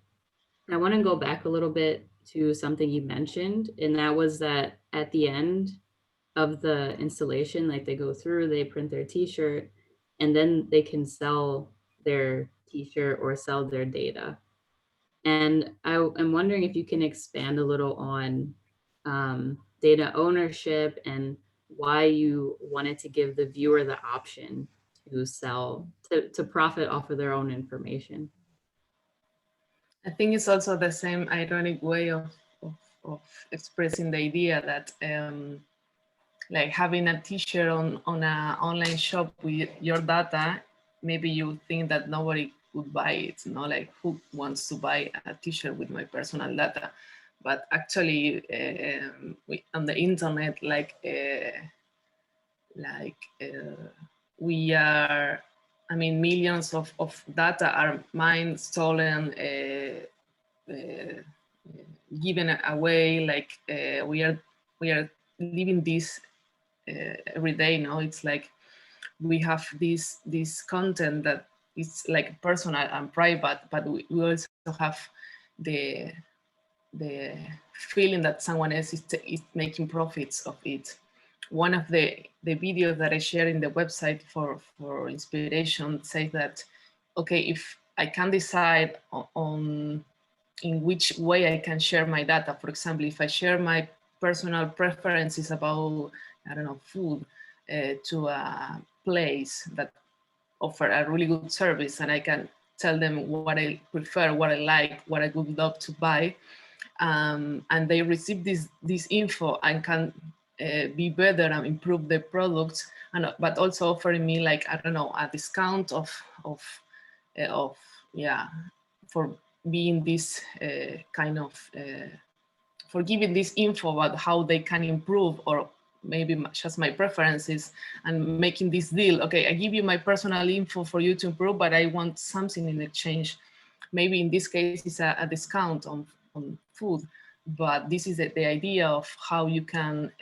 I want to go back a little bit to something you mentioned, and that was that at the end of the installation, like they go through, they print their t-shirt, and then they can sell their t-shirt or sell their data. And I'm wondering if you can expand a little on data ownership and why you wanted to give the viewer the option to sell, to profit off of their own information. I think it's also the same ironic way of expressing the idea that like having a t-shirt on an online shop with your data, maybe you think that nobody would buy it, you know, like who wants to buy a t-shirt with my personal data? But actually on the internet, we are, I mean, millions of data are mined, stolen, given away. Like we are living this every day. Now it's like we have this content that is like personal and private, but we also have the the feeling that someone else is making profits of it. One of the videos that I share in the website for inspiration says that, okay, if I can decide on in which way I can share my data, for example, if I share my personal preferences about, I don't know, food to a place that offer a really good service, and I can tell them what I prefer, what I like, what I would love to buy, and they receive this info and can be better and improve the products, but also offering me, like, I don't know, a discount of yeah, for being this kind of for giving this info about how they can improve, or maybe just my preferences, and making this deal. Okay, I give you my personal info for you to improve, but I want something in exchange. Maybe in this case, it's a discount on food, but this is the idea of how you can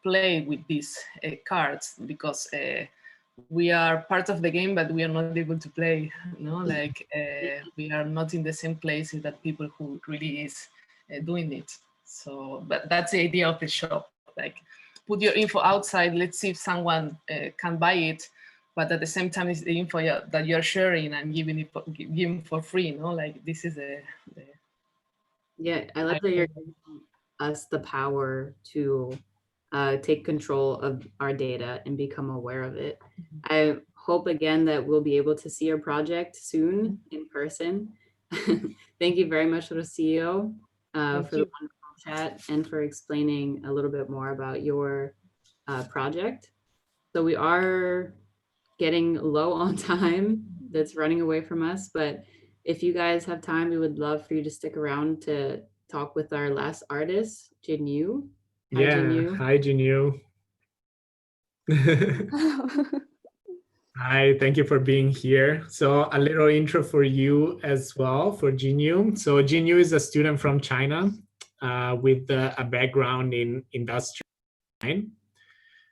play with these cards, because we are part of the game, but we are not able to play. Like we are not in the same places that people who really is doing it. So, but that's the idea of the shop. Like, put your info outside. Let's see if someone can buy it. But at the same time, it's the info that you're sharing and giving for free. Like, this is Yeah, I love that you're giving us the power to take control of our data and become aware of it. I hope again that we'll be able to see your project soon in person. Thank you very much, Rocio, for the wonderful chat and for explaining a little bit more about your project. So we are getting low on time. That's running away from us, but if you guys have time, we would love for you to stick around to talk with our last artist, Jinyu. Hi, Jinyu. Hi, Jinyu. Hi, thank you for being here. So a little intro for you as well, for Jinyu. So Jinyu is a student from China with a background in industrial design.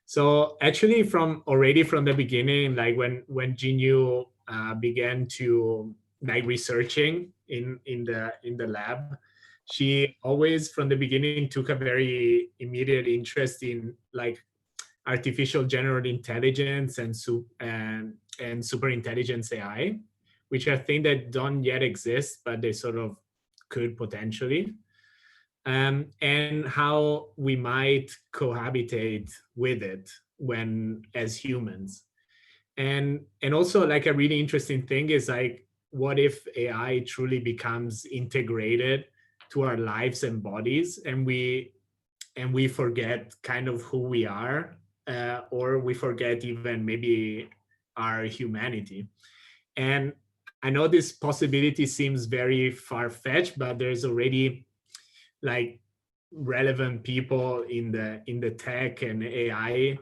So actually already from the beginning, like when Jinyu began to like researching in the lab, she always from the beginning took a very immediate interest in like artificial general intelligence and super intelligence AI, which I think that don't yet exist, but they sort of could potentially. And how we might cohabitate with it as humans. And also like a really interesting thing is like, what if AI truly becomes integrated to our lives and bodies, and we forget kind of who we are, or we forget even maybe our humanity. And I know this possibility seems very far-fetched, but there's already like relevant people in the tech and AI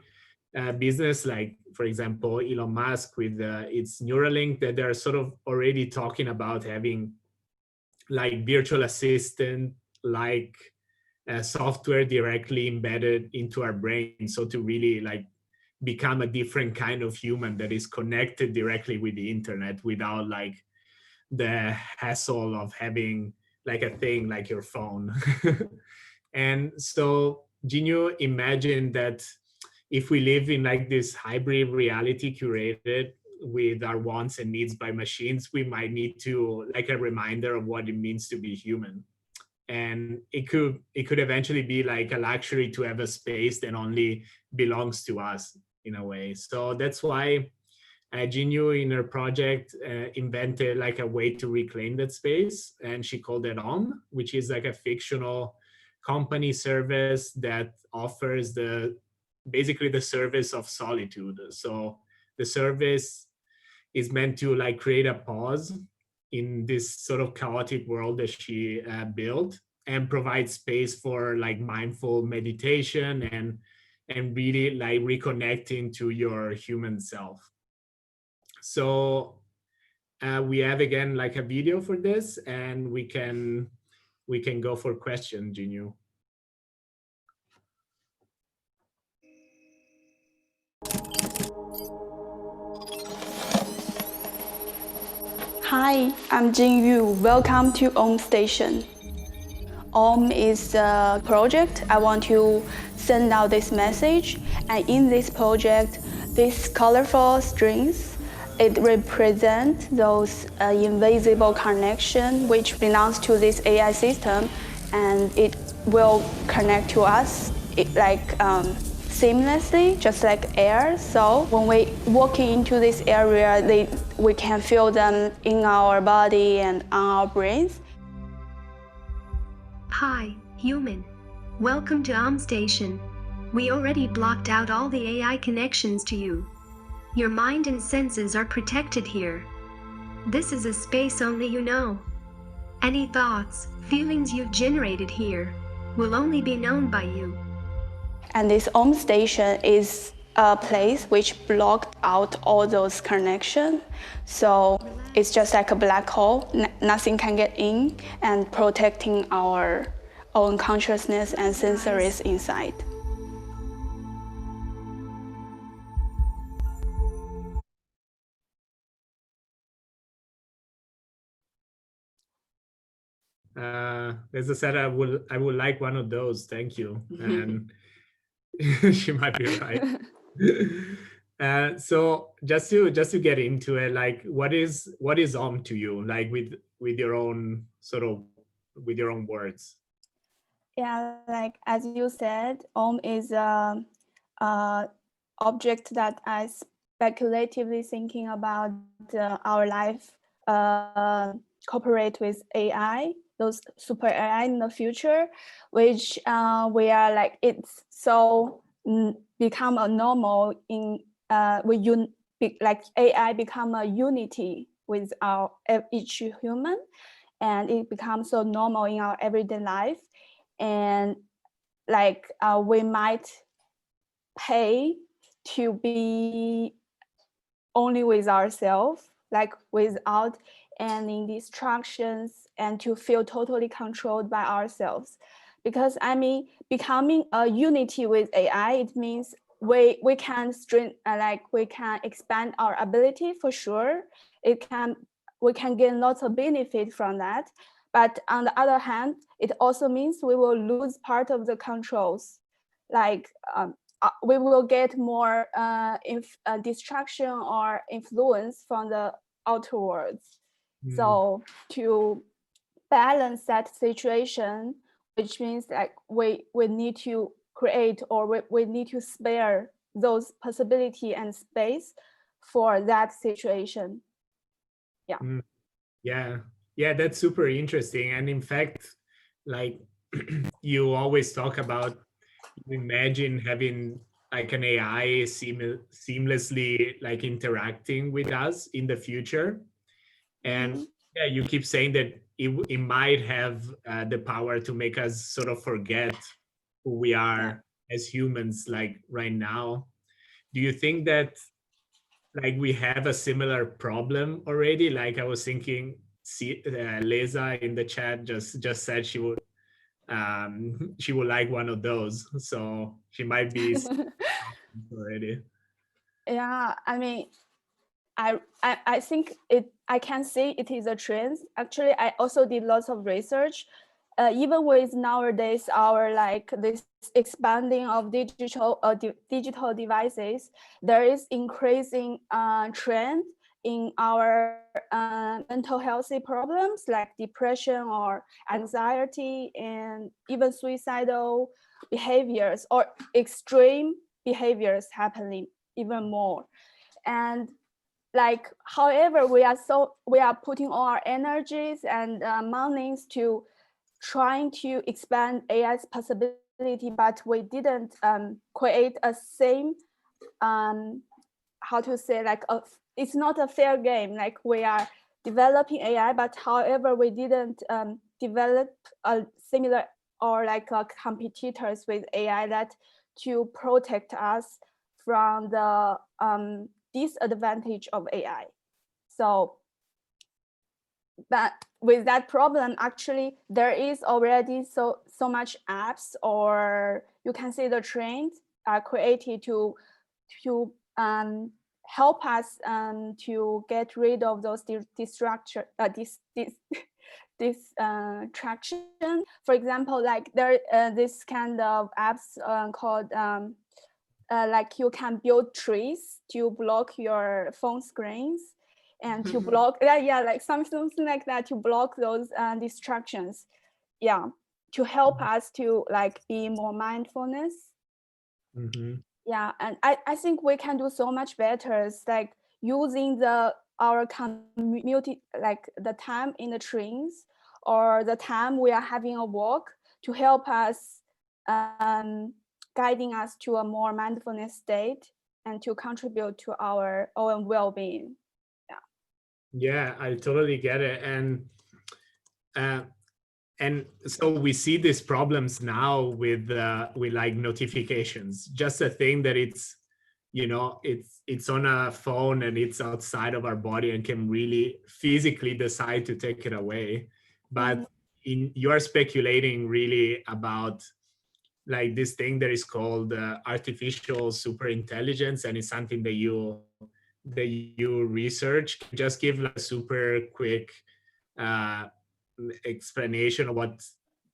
business, like for example Elon Musk with its Neuralink, that they're sort of already talking about having like virtual assistant like software directly embedded into our brain, so to really like become a different kind of human that is connected directly with the internet without like the hassle of having like a thing like your phone. And so Jinyu imagined that if we live in like this hybrid reality curated with our wants and needs by machines, we might need to like a reminder of what it means to be human. And it could eventually be like a luxury to have a space that only belongs to us in a way. So that's why Jinyu in her project invented like a way to reclaim that space, and she called it which is like a fictional company service that offers basically the service of solitude. So the service is meant to like create a pause in this sort of chaotic world that she built, and provide space for like mindful meditation and really like reconnecting to your human self. So we have again like a video for this, and we can go for questions, Jinyu. Hi, I'm Jinyu. Welcome to Om Station. is a project. I want to send out this message, and in this project, these colorful strings, it represents those invisible connection which belongs to this AI system, and it will connect to us seamlessly, just like air. So when we walk into this area, we can feel them in our body and on our brains. Hi, human. Welcome to Station. We already blocked out all the AI connections to you. Your mind and senses are protected here. This is a space only you know. Any thoughts, feelings you've generated here will only be known by you. And this Station is a place which blocked out all those connections. So it's just like a black hole, nothing can get in, and protecting our own consciousness and sensories inside. As I said, I would like one of those. Thank you. And she might be right. So just to get into it, like what is to you, like with your own with your own words? Yeah, like as you said, is a object that I speculatively thinking about our life cooperate with AI, those super AI in the future, which we are like, it's so become a normal in like AI become a unity with each human, and it becomes so normal in our everyday life, and like we might pay to be only with ourselves, like without any distractions, and to feel totally controlled by ourselves. Because I mean, becoming a unity with AI, it means we can we can expand our ability for sure. We can gain lots of benefit from that. But on the other hand, it also means we will lose part of the controls. Like we will get more distraction or influence from the outer world. So to balance that situation, which means like we need to create, or we need to spare those possibility and space for that situation. Yeah. Yeah, that's super interesting. And in fact, like you always talk about, imagine having like an AI seamlessly like interacting with us in the future. And yeah, you keep saying that it might have the power to make us sort of forget who we are as humans, like right now. Do you think that like we have a similar problem already? Like I was thinking, Leza in the chat just said she would like one of those, so she might be already. Yeah, I mean, I think I can say it is a trend. Actually, I also did lots of research. Even with nowadays our like this expanding of digital devices, there is increasing trend in our mental healthy problems like depression or anxiety, and even suicidal behaviors or extreme behaviors happening even more. And like, however, we are putting all our energies and monies to trying to expand AI's possibility, but we didn't create a same how to say, like it's not a fair game. Like we are developing AI, but however, we didn't develop a similar or like competitors with AI that to protect us from the disadvantage of AI. So, but with that problem, actually, there is already so much apps, or you can say the trends are created to help us to get rid of those distraction. For example, like there this kind of apps called like you can build trees to block your phone screens and to block like something like that, to block those distractions, to help us to like be more mindfulness. And I think we can do so much better. It's like using our community, like the time in the trains or the time we are having a walk, to help us guiding us to a more mindfulness state and to contribute to our own well-being. Yeah, I totally get it. And so we see these problems now with like notifications. Just a thing that it's, you know, it's on a phone and it's outside of our body and can really physically decide to take it away. But you are speculating really about like this thing that is called artificial superintelligence, and it's something that you research. Just give like a super quick explanation of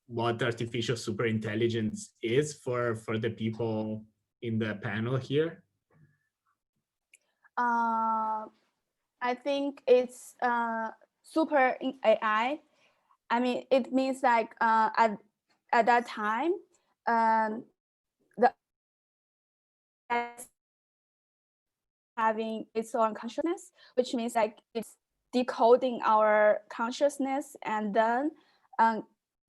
what artificial superintelligence is for the people in the panel here. I think it's super AI. I mean, it means like at that time, the having its own consciousness, which means like it's decoding our consciousness, and then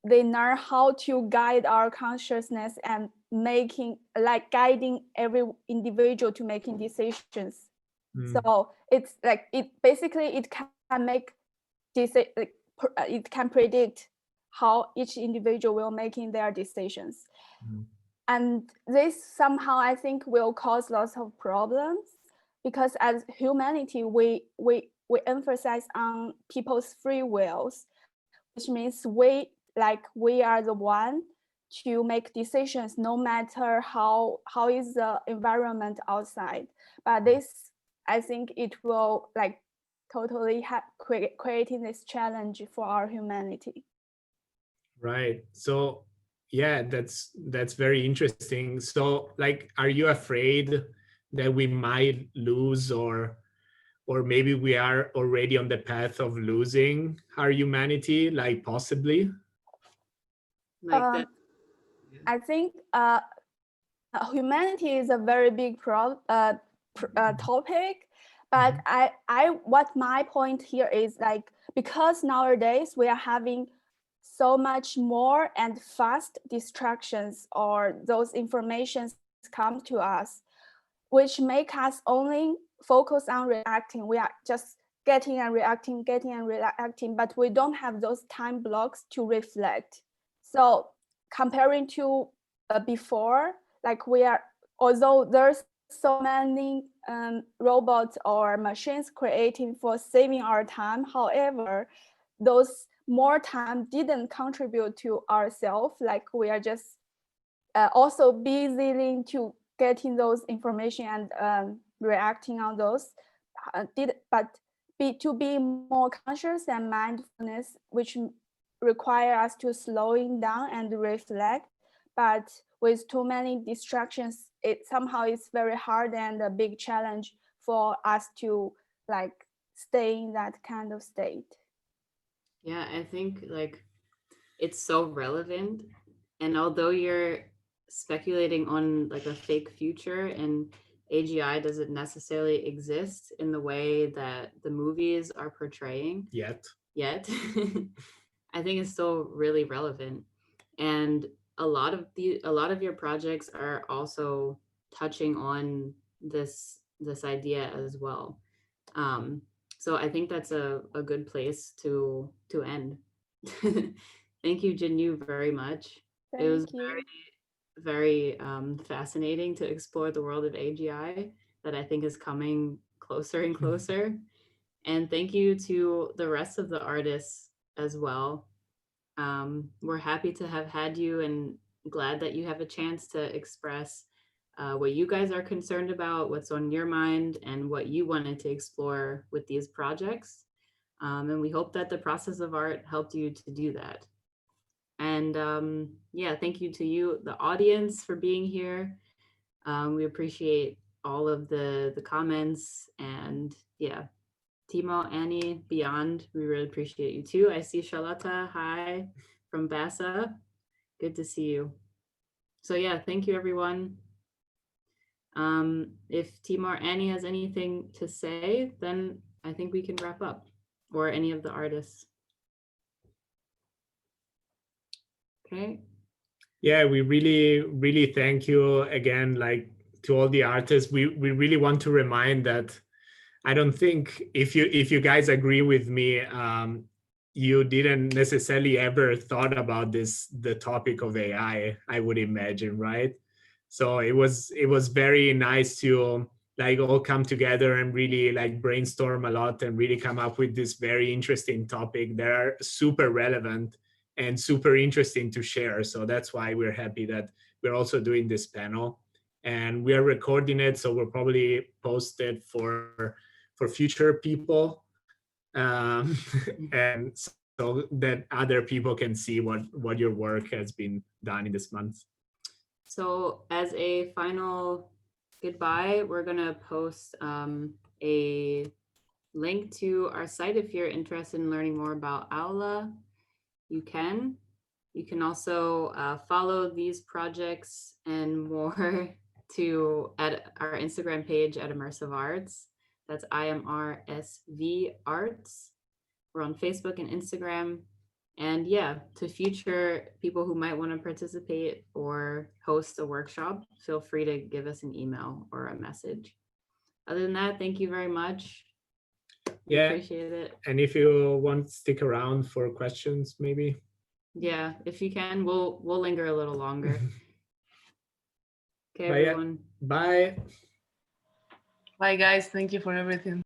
they learn how to guide our consciousness and guiding every individual to making decisions. So it's like it can make it can predict how each individual will making their decisions. And this somehow I think will cause lots of problems, because as humanity we emphasize on people's free wills, which means we are the one to make decisions no matter how is the environment outside. But this, I think it will like totally creating this challenge for our humanity. Right. So yeah, that's very interesting. So like, are you afraid that we might lose, or maybe we are already on the path of losing our humanity, like possibly? Like I think humanity is a very big topic, but what my point here is like, because nowadays we are having so much more and fast distractions, or those informations come to us, which make us only focus on reacting. We are just getting and reacting, but we don't have those time blocks to reflect. So comparing to before, like although there's so many robots or machines creating for saving our time, however, those more time didn't contribute to ourselves. Like we are just also busy to getting those information and reacting on those. To be more conscious and mindfulness, which require us to slowing down and reflect. But with too many distractions, it somehow is very hard and a big challenge for us to like stay in that kind of state. Yeah, I think like it's so relevant. And although you're speculating on like a fake future and AGI doesn't necessarily exist in the way that the movies are portraying yet, I think it's still really relevant. And a lot of your projects are also touching on this idea as well. So I think that's a good place to end. Thank you, Jinyu, very much. Thank it was you. very fascinating to explore the world of AGI that I think is coming closer and closer. And thank you to the rest of the artists as well. We're happy to have had you and glad that you have a chance to express what you guys are concerned about, what's on your mind, and what you wanted to explore with these projects. And we hope that the process of art helped you to do that. And yeah, thank you to you, the audience, for being here. We appreciate all of the comments, and yeah, Timo, Annie, beyond, we really appreciate you too. I see Charlotta, hi, from BASA. Good to see you. So yeah, thank you everyone. If Timo or Annie has anything to say, then I think we can wrap up, or any of the artists. Okay. Yeah, we really thank you again, like to all the artists. We really want to remind that I don't think, if you guys agree with me, you didn't necessarily ever thought about the topic of AI, I would imagine, right? So it was very nice to like all come together and really like brainstorm a lot and really come up with this very interesting topic that are super relevant and super interesting to share. So that's why we're happy that we're also doing this panel, and we are recording it, so we'll probably post it for future people, and so that other people can see what your work has been done in this month. So as a final goodbye, we're gonna post a link to our site. If you're interested in learning more about Aula, you can. You can also follow these projects and more at our Instagram page at IMRSV Arts. That's IMRSV Arts. We're on Facebook and Instagram. And yeah, to future people who might want to participate or host a workshop, feel free to give us an email or a message. Other than that, thank you very much. We appreciate it. And if you want to stick around for questions, maybe. Yeah, if you can, we'll linger a little longer. Okay, Bye, everyone. Bye. Bye, guys. Thank you for everything.